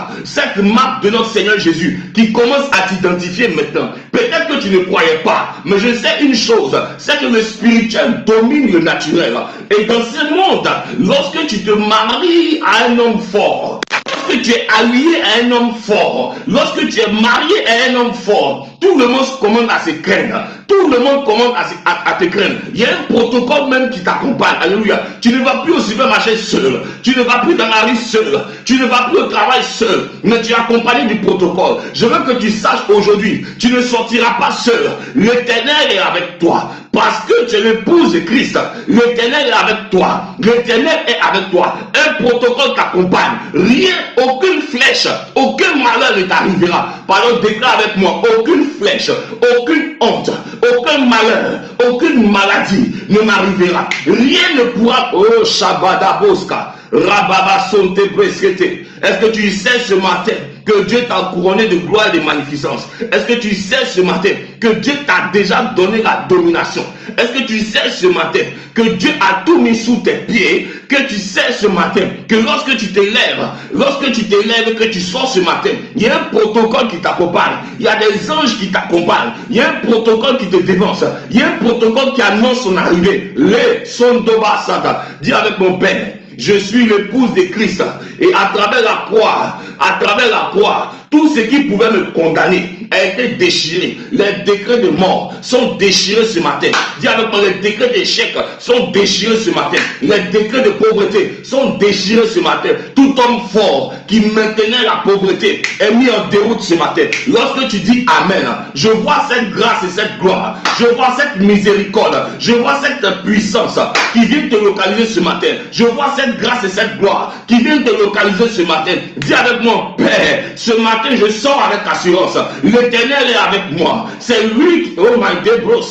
de notre Seigneur Jésus qui commence à t'identifier maintenant. Peut-être que tu ne croyais pas, mais je sais une chose, c'est que le spirituel domine le naturel. Et dans ce monde, lorsque tu te maries à un homme fort, lorsque tu es allié à un homme fort, lorsque tu es marié à un homme fort, tout le monde commande à se craindre. Tout le monde commande à te craindre. Il y a un protocole même qui t'accompagne. Alléluia. Tu ne vas plus au supermarché seul. Tu ne vas plus dans la rue seul. Tu ne vas plus au travail seul. Mais tu es accompagné du protocole. Je veux que tu saches aujourd'hui, tu ne sortiras pas seul. L'Éternel est avec toi. Parce que tu es l'épouse de Christ. L'Éternel est avec toi. L'Éternel est avec toi. Un protocole t'accompagne. Rien, aucune flèche, aucun malheur ne t'arrivera. Pardon, déclare avec moi, aucune flèche, aucune honte, aucun malheur, aucune maladie ne m'arrivera. Rien ne pourra. Oh, Shabada Boska, Rababa Sonte Breskete. Est-ce que tu sais ce matin que Dieu t'a couronné de gloire et de magnificence? Est-ce que tu sais ce matin que Dieu t'a déjà donné la domination? Est-ce que tu sais ce matin que Dieu a tout mis sous tes pieds? Que tu sais ce matin que lorsque tu te lèves, que tu sors ce matin, il y a un protocole qui t'accompagne, il y a des anges qui t'accompagnent, il y a un protocole qui te dévance, il y a un protocole qui annonce son arrivée. Les Sondoba Sata. Dis avec mon Père, je suis l'épouse de Christ et à travers la croix, Tout ce qui pouvait me condamner a été déchiré. Les décrets de mort sont déchirés ce matin. Dis avec moi, les décrets d'échec sont déchirés ce matin. Les décrets de pauvreté sont déchirés ce matin. Tout homme fort qui maintenait la pauvreté est mis en déroute ce matin. Lorsque tu dis Amen, je vois cette grâce et cette gloire. Je vois cette miséricorde. Je vois cette puissance qui vient te localiser ce matin. Je vois cette grâce et cette gloire qui vient te localiser ce matin. Dis avec moi, Père, ce matin je sors avec assurance. L'Éternel est avec moi. C'est lui qui, oh my dear bros,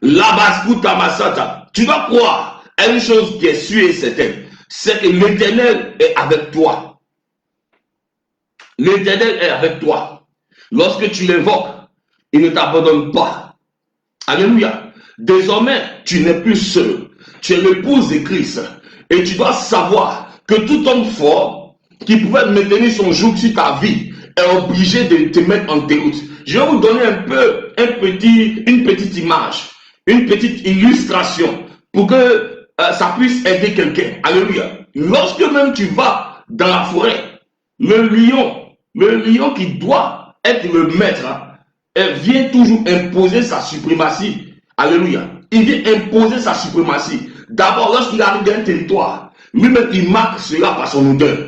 Labaskuta Masata. Tu dois croire à une chose qui est sûre et certaine. C'est que l'Éternel est avec toi. L'Éternel est avec toi. Lorsque tu l'évoques, il ne t'abandonne pas. Alléluia. Désormais, tu n'es plus seul. Tu es l'épouse de Christ. Et tu dois savoir que tout homme fort qui pouvait maintenir son joug sur ta vie est obligé de te mettre en déroute. Je vais vous donner une petite image, une petite illustration pour que ça puisse aider quelqu'un. Alléluia. Lorsque même tu vas dans la forêt, le lion qui doit être le maître, vient toujours imposer sa suprématie. Alléluia. Il vient imposer sa suprématie. D'abord, lorsqu'il arrive dans un territoire, lui-même, il marque cela par son odeur.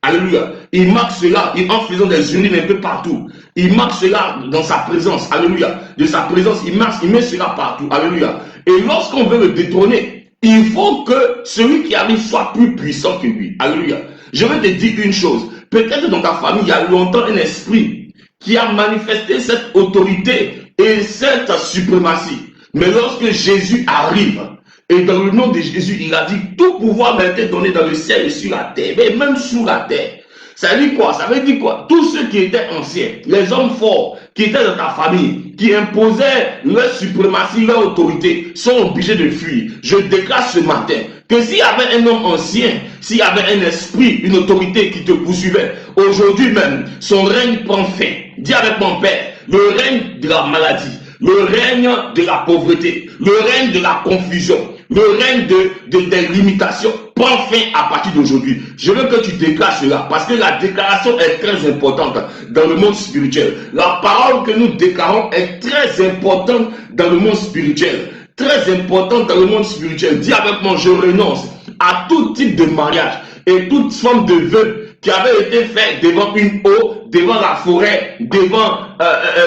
Alléluia. Il marque cela en faisant des urines un peu partout. Il marque cela dans sa présence. Alléluia. De sa présence, il met cela partout. Alléluia. Et lorsqu'on veut le détrôner, il faut que celui qui arrive soit plus puissant que lui. Alléluia. Je vais te dire une chose. Peut-être dans ta famille, il y a longtemps un esprit qui a manifesté cette autorité et cette suprématie. Mais lorsque Jésus arrive, et dans le nom de Jésus, il a dit, tout pouvoir m'a été donné dans le ciel et sur la terre, mais même sous la terre. Ça veut dire quoi? Ça veut dire quoi? Tous ceux qui étaient anciens, les hommes forts, qui étaient dans ta famille, qui imposaient leur suprématie, leur autorité, sont obligés de fuir. Je déclare ce matin que s'il y avait un homme ancien, s'il y avait un esprit, une autorité qui te poursuivait, aujourd'hui même, son règne prend fin. Dis avec mon Père, le règne de la maladie, le règne de la pauvreté, le règne de la confusion, le règne des limitations prend fin à partir d'aujourd'hui. Je veux que tu déclares cela parce que la déclaration est très importante dans le monde spirituel. La parole que nous déclarons est très importante dans le monde spirituel. Très importante dans le monde spirituel. Dis avec moi, je renonce à tout type de mariage et toute forme de vœu qui avait été fait devant une eau, devant la forêt, devant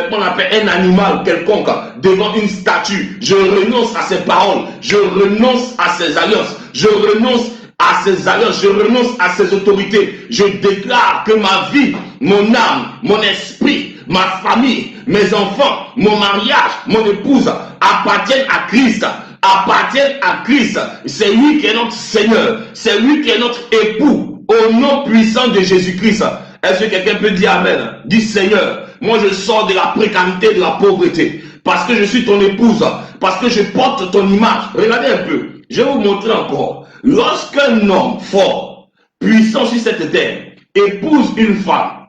qu'on appelle un animal quelconque, devant une statue. Je renonce à ces paroles, je renonce à ces alliances, je renonce à ces alliances, je renonce à ces autorités. Je déclare que ma vie, mon âme, mon esprit, ma famille, mes enfants, mon mariage, mon épouse appartiennent à Christ. Appartiennent à Christ. C'est lui qui est notre Seigneur, c'est lui qui est notre époux. Au nom puissant de Jésus-Christ, est-ce que quelqu'un peut dire Amen? Dis Seigneur, moi je sors de la précarité, de la pauvreté, parce que je suis ton épouse, parce que je porte ton image. Regardez un peu, je vais vous montrer encore. Lorsqu'un homme fort, puissant sur cette terre, épouse une femme,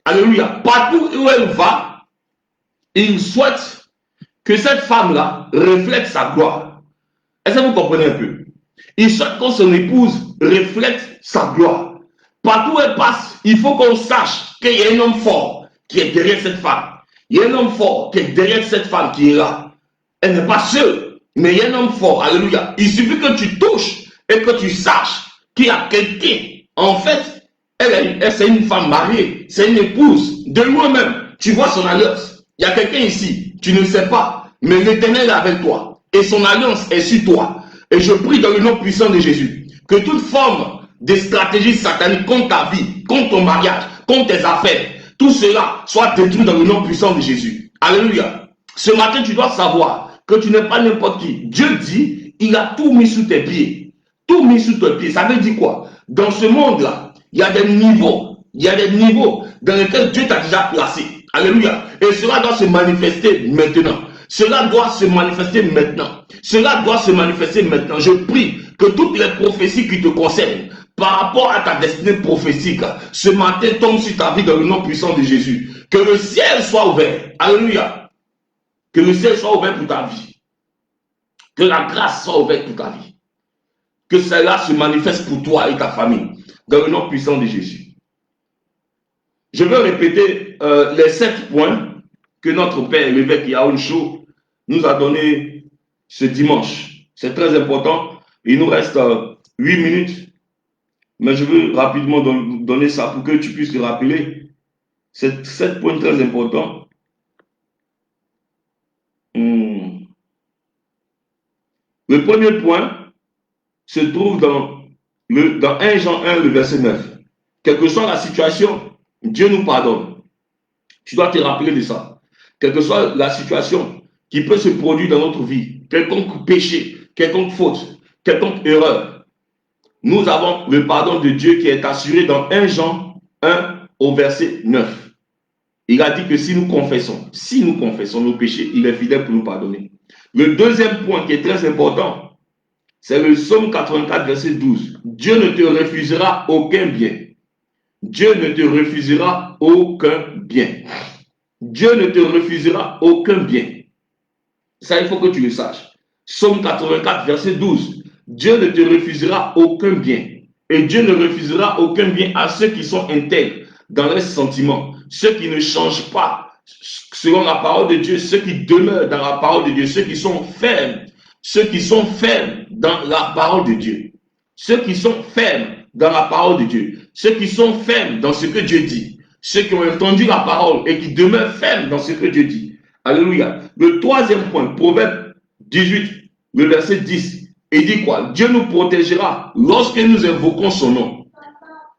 alléluia, partout où elle va, il souhaite que cette femme-là reflète sa gloire. Est-ce que vous comprenez un peu? Il souhaite que son épouse reflète sa gloire. Partout où elle passe, il faut qu'on sache qu'il y a un homme fort qui est derrière cette femme. Il y a un homme fort qui est derrière cette femme qui est là. Elle n'est pas seule, mais il y a un homme fort. Alléluia. Il suffit que tu touches et que tu saches qu'il y a quelqu'un. En fait, elle c'est une femme mariée, c'est une épouse. De loin-même, tu vois son alliance. Il y a quelqu'un ici, tu ne sais pas, mais l'Éternel est avec toi. Et son alliance est sur toi. Et je prie dans le nom puissant de Jésus que toute forme de stratégie satanique contre ta vie, contre ton mariage, contre tes affaires, tout cela soit détruit dans le nom puissant de Jésus. Alléluia. Ce matin, tu dois savoir que tu n'es pas n'importe qui. Dieu dit, il a tout mis sous tes pieds. Tout mis sous tes pieds. Ça veut dire quoi? Dans ce monde-là, il y a des niveaux. Il y a des niveaux dans lesquels Dieu t'a déjà placé. Alléluia. Et cela doit se manifester maintenant. Cela doit se manifester maintenant. Cela doit se manifester maintenant. Je prie que toutes les prophéties qui te concernent par rapport à ta destinée prophétique ce matin tombent sur ta vie dans le nom puissant de Jésus. Que le ciel soit ouvert. Alléluia. Que le ciel soit ouvert pour ta vie. Que la grâce soit ouverte pour ta vie. Que cela se manifeste pour toi et ta famille dans le nom puissant de Jésus. Je veux répéter les 7 points que notre père, l'évêque Yaoun Chou, nous a donné ce dimanche. C'est très important. Il nous reste 8 minutes, mais je veux rapidement donner ça pour que tu puisses te rappeler. C'est 7 points très importants. Le premier point se trouve dans 1 Jean 1, le verset 9. Quelle que soit la situation, Dieu nous pardonne. Tu dois te rappeler de ça. Quelle que soit la situation qui peut se produire dans notre vie, quelconque péché, quelconque faute, quelconque erreur, nous avons le pardon de Dieu qui est assuré dans 1 Jean 1 au verset 9. Il a dit que si nous confessons nos péchés, il est fidèle pour nous pardonner. Le deuxième point qui est très important, c'est le psaume 84, verset 12. Dieu ne te refusera aucun bien. Dieu ne te refusera aucun bien. Dieu ne te refusera aucun bien. Ça, il faut que tu le saches. Psaume 84, verset 12. Dieu ne te refusera aucun bien. Et Dieu ne refusera aucun bien à ceux qui sont intègres dans leurs sentiments, ceux qui ne changent pas selon la parole de Dieu, ceux qui demeurent dans la parole de Dieu, ceux qui sont fermes dans la parole de Dieu. Ceux qui sont fermes dans la parole de Dieu, ceux qui sont fermes dans ce que Dieu dit, ceux qui ont entendu la parole et qui demeurent fermes dans ce que Dieu dit. Alléluia. Le troisième point, Proverbe 18, le verset 10, il dit quoi? Dieu nous protégera lorsque nous invoquons son nom.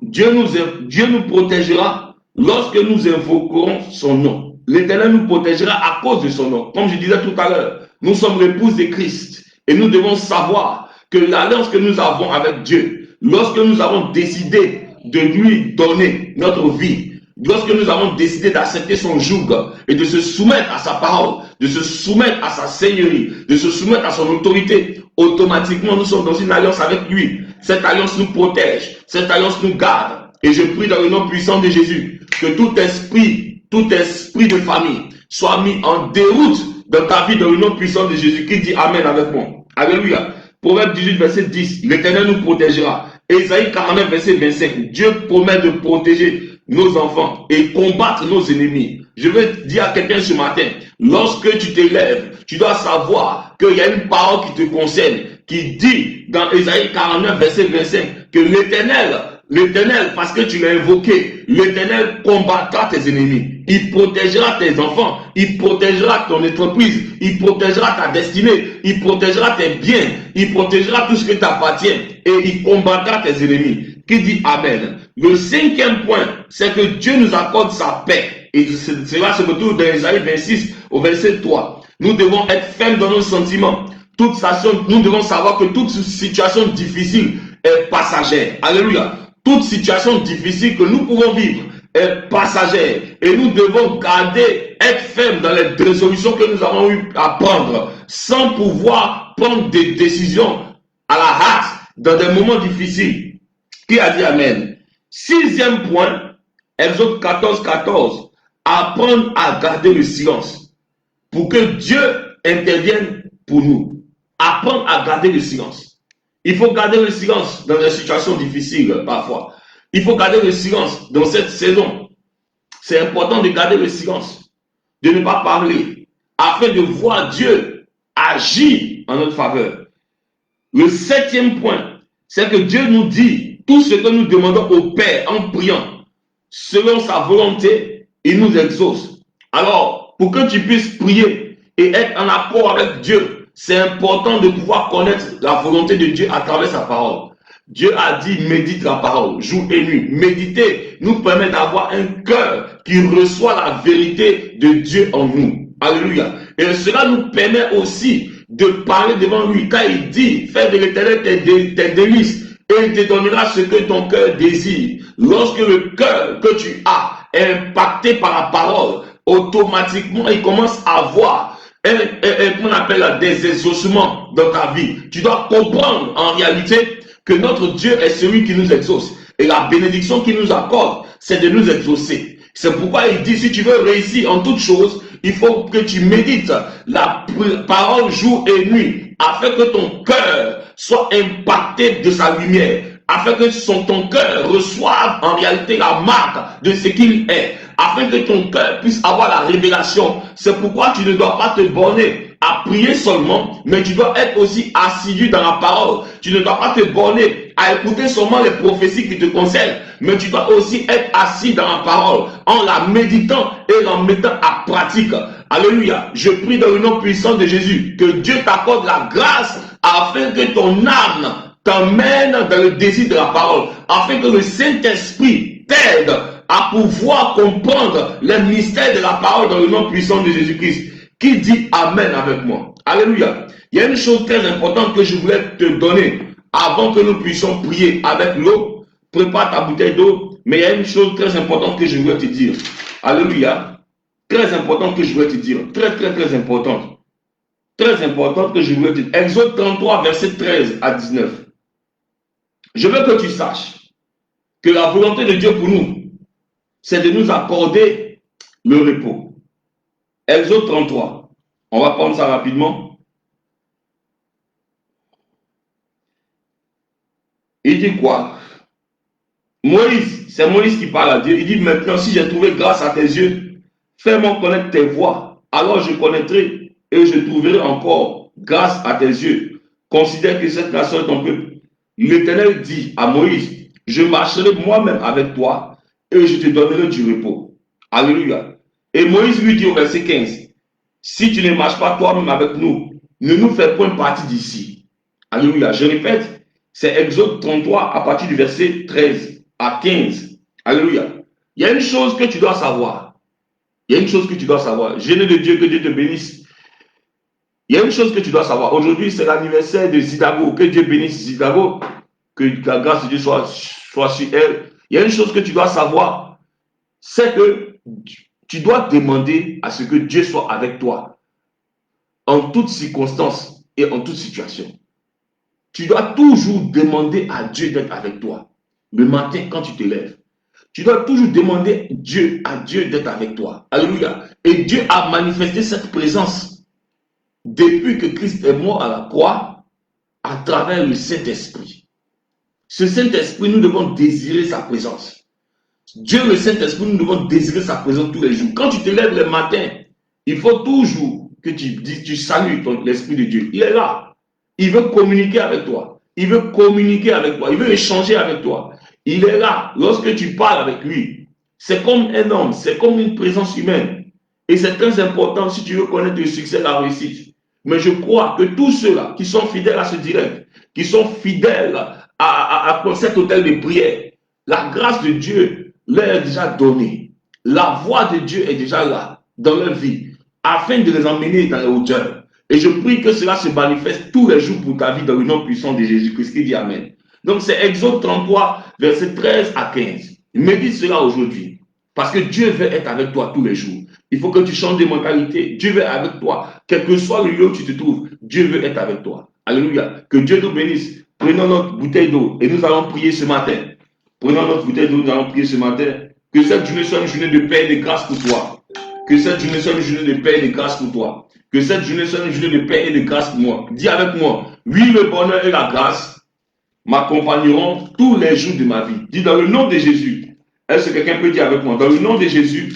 Dieu nous protégera lorsque nous invoquerons son nom. L'Éternel nous protégera à cause de son nom. Comme je disais tout à l'heure, nous sommes l'épouse de Christ et nous devons savoir que l'alliance que nous avons avec Dieu, lorsque nous avons décidé de lui donner notre vie, lorsque nous avons décidé d'accepter son joug et de se soumettre à sa parole, de se soumettre à sa seigneurie, de se soumettre à son autorité, automatiquement nous sommes dans une alliance avec lui. Cette alliance nous protège, cette alliance nous garde. Et je prie dans le nom puissant de Jésus que tout esprit de famille soit mis en déroute dans ta vie dans le nom puissant de Jésus. Qui dit Amen avec moi? Alléluia. Proverbe 18, verset 10. L'Éternel nous protégera. Ésaïe 49, verset 25. Dieu promet de protéger nos enfants et combattre nos ennemis. Je veux dire à quelqu'un ce matin, lorsque tu te lèves, tu dois savoir qu'il y a une parole qui te concerne, qui dit dans Ésaïe 49, verset 25, que l'Éternel, parce que tu l'as invoqué, l'Éternel combattra tes ennemis. Il protégera tes enfants, il protégera ton entreprise, il protégera ta destinée, il protégera tes biens, il protégera tout ce qui t'appartient et il combattra tes ennemis. Qui dit Amen. Le cinquième point, c'est que Dieu nous accorde sa paix. Et cela se retrouve dans Ésaïe 26 au verset 3. Nous devons être fermes dans nos sentiments. Nous devons savoir que toute situation difficile est passagère. Alléluia. Toute situation difficile que nous pouvons vivre est passagère. Et nous devons être fermes dans les résolutions que nous avons eu à prendre sans pouvoir prendre des décisions à la hâte dans des moments difficiles. Qui a dit Amen? Sixième point, Exode 14, 14. Apprendre à garder le silence pour que Dieu intervienne pour nous. Apprendre à garder le silence. Il faut garder le silence dans des situations difficiles parfois. Il faut garder le silence dans cette saison. C'est important de garder le silence, de ne pas parler, afin de voir Dieu agir en notre faveur. Le septième point, c'est que Dieu nous dit tout ce que nous demandons au Père en priant, selon sa volonté, il nous exauce. Alors, pour que tu puisses prier et être en accord avec Dieu, c'est important de pouvoir connaître la volonté de Dieu à travers sa parole. Dieu a dit, médite la parole, jour et nuit. Méditer nous permet d'avoir un cœur qui reçoit la vérité de Dieu en nous. Alléluia. Et cela nous permet aussi de parler devant lui. Quand il dit, fais de l'Éternel tes délices, et il te donnera ce que ton cœur désire. Lorsque le cœur que tu as est impacté par la parole, automatiquement, il commence à avoir qu'on appelle des exaucements dans ta vie. Tu dois comprendre en réalité que notre Dieu est celui qui nous exauce. Et la bénédiction qu'il nous accorde, c'est de nous exaucer. C'est pourquoi il dit, si tu veux réussir en toutes choses, il faut que tu médites la parole jour et nuit, afin que ton cœur soit impacté de sa lumière, afin que ton cœur reçoive en réalité la marque de ce qu'il est, afin que ton cœur puisse avoir la révélation. C'est pourquoi tu ne dois pas te borner à prier seulement, mais tu dois être aussi assidu dans la parole. Tu ne dois pas te borner à écouter seulement les prophéties qui te concernent, mais tu dois aussi être assis dans la parole, en la méditant et en mettant à pratique. Alléluia. Je prie dans le nom puissant de Jésus que Dieu t'accorde la grâce afin que ton âme t'emmène dans le désir de la parole, afin que le Saint-Esprit t'aide à pouvoir comprendre les mystères de la parole dans le nom puissant de Jésus-Christ. Qui dit Amen avec moi? Alléluia. Il y a une chose très importante que je voulais te donner avant que nous puissions prier avec l'eau. Prépare ta bouteille d'eau, mais il y a une chose très importante que je voulais te dire. Alléluia. Très importante que je voulais te dire. Très importante. Très importante que je voulais te dire. Exode 33, verset 13 à 19. Je veux que tu saches que la volonté de Dieu pour nous, c'est de nous accorder le repos. Exode 33. On va prendre ça rapidement. Il dit quoi? Moïse, c'est Moïse qui parle à Dieu. Il dit maintenant, si j'ai trouvé grâce à tes yeux, fais-moi connaître tes voies. Alors je connaîtrai et je trouverai encore grâce à tes yeux. Considère que cette nation est ton peuple. L'Éternel dit à Moïse, je marcherai moi-même avec toi et je te donnerai du repos. Alléluia. Et Moïse lui dit au verset 15, si tu ne marches pas toi-même avec nous, ne nous fais point partie d'ici. Alléluia. Je répète, c'est Exode 33 à partir du verset 13 à 15. Alléluia. Il y a une chose que tu dois savoir. Il y a une chose que tu dois savoir. Génie de Dieu, que Dieu te bénisse. Il y a une chose que tu dois savoir. Aujourd'hui, c'est l'anniversaire de Zidago. Que Dieu bénisse Zidago. Que la grâce de Dieu soit sur elle. Il y a une chose que tu dois savoir. C'est que tu dois demander à ce que Dieu soit avec toi en toutes circonstances et en toute situation. Tu dois toujours demander à Dieu d'être avec toi. Le matin, quand tu te lèves, tu dois toujours demander à Dieu d'être avec toi. Alléluia. Et Dieu a manifesté cette présence depuis que Christ est mort à la croix à travers le Saint-Esprit. Ce Saint-Esprit, nous devons désirer sa présence. Dieu, le Saint-Esprit, nous devons désirer sa présence tous les jours. Quand tu te lèves le matin, il faut toujours que tu salues l'Esprit de Dieu. Il est là. Il veut communiquer avec toi. Il veut communiquer avec toi. Il veut échanger avec toi. Il est là. Lorsque tu parles avec lui, c'est comme un homme, c'est comme une présence humaine. Et c'est très important si tu veux connaître le succès, la réussite. Mais je crois que tous ceux-là qui sont fidèles à ce direct, qui sont fidèles à cet hôtel de prière, la grâce de Dieu leur est déjà donnée. La voix de Dieu est déjà là dans leur vie, afin de les emmener dans les hauteurs. Et je prie que cela se manifeste tous les jours pour ta vie dans le nom puissant de Jésus-Christ qui dit Amen. Donc c'est Exode 33, verset 13 à 15. Médite cela aujourd'hui. Parce que Dieu veut être avec toi tous les jours. Il faut que tu changes de mentalité. Dieu veut être avec toi. Quel que soit le lieu où tu te trouves, Dieu veut être avec toi. Alléluia. Que Dieu nous bénisse. Prenons notre bouteille d'eau et nous allons prier ce matin. Prenons notre bouteille d'eau, nous allons prier ce matin. Que cette journée soit une journée de paix et de grâce pour toi. Que cette journée soit une journée de paix et de grâce pour toi. Que cette journée soit une journée de paix et de grâce pour moi. Dis avec moi, oui, le bonheur et la grâce m'accompagneront tous les jours de ma vie. Dis dans le nom de Jésus. Est-ce que quelqu'un peut dire avec moi? Dans le nom de Jésus,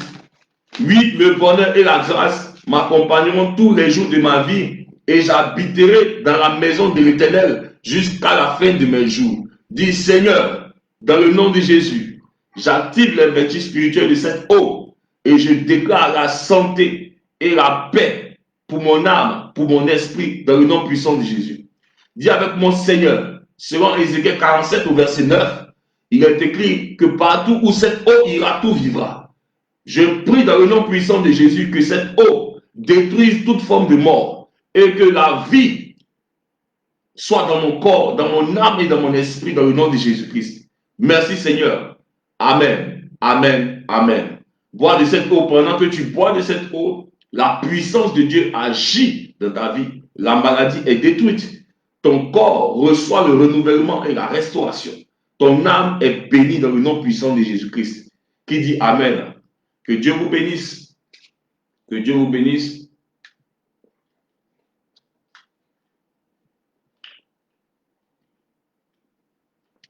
oui, le bonheur et la grâce m'accompagneront tous les jours de ma vie et j'habiterai dans la maison de l'Éternel jusqu'à la fin de mes jours. Dis Seigneur, dans le nom de Jésus, j'active les vertus spirituelles de cette eau et je déclare la santé et la paix pour mon âme, pour mon esprit, dans le nom puissant de Jésus. Dis avec mon Seigneur, selon Ézéchiel 47 au verset 9, il est écrit que partout où cette eau ira, tout vivra. Je prie dans le nom puissant de Jésus que cette eau détruise toute forme de mort et que la vie soit dans mon corps, dans mon âme et dans mon esprit, dans le nom de Jésus-Christ. Merci Seigneur. Amen. Amen. Amen. Bois de cette eau. Pendant que tu bois de cette eau, la puissance de Dieu agit dans ta vie. La maladie est détruite. Ton corps reçoit le renouvellement et la restauration. Ton âme est bénie dans le nom puissant de Jésus-Christ. Qui dit Amen. Que Dieu vous bénisse. Que Dieu vous bénisse.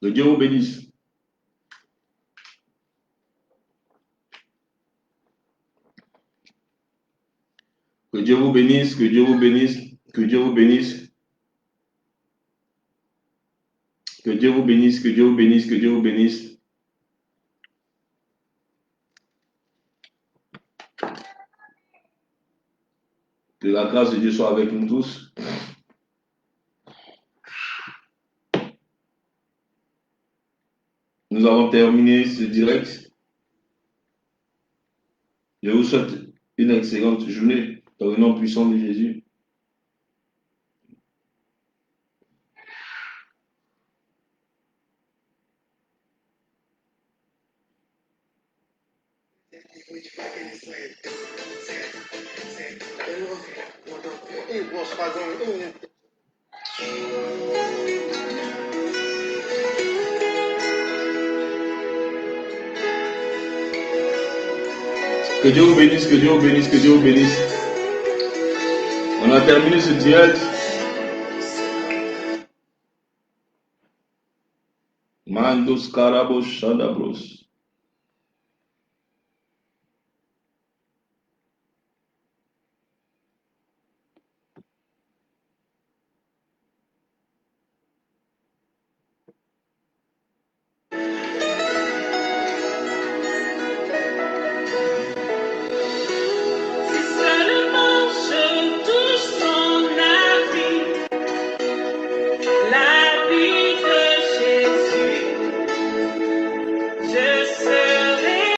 Que Dieu vous bénisse. Que Dieu vous bénisse, que Dieu vous bénisse, que Dieu vous bénisse. Que Dieu vous bénisse, que Dieu vous bénisse, que Dieu vous bénisse. Que la grâce de Dieu soit avec nous tous. Nous avons terminé ce direct. Je vous souhaite une excellente journée dans le nom puissant de Jésus. Que Dieu vous bénisse, que Dieu vous bénisse, que Dieu vous bénisse. On a terminé ce direct. Mandos Karabos Shadabros.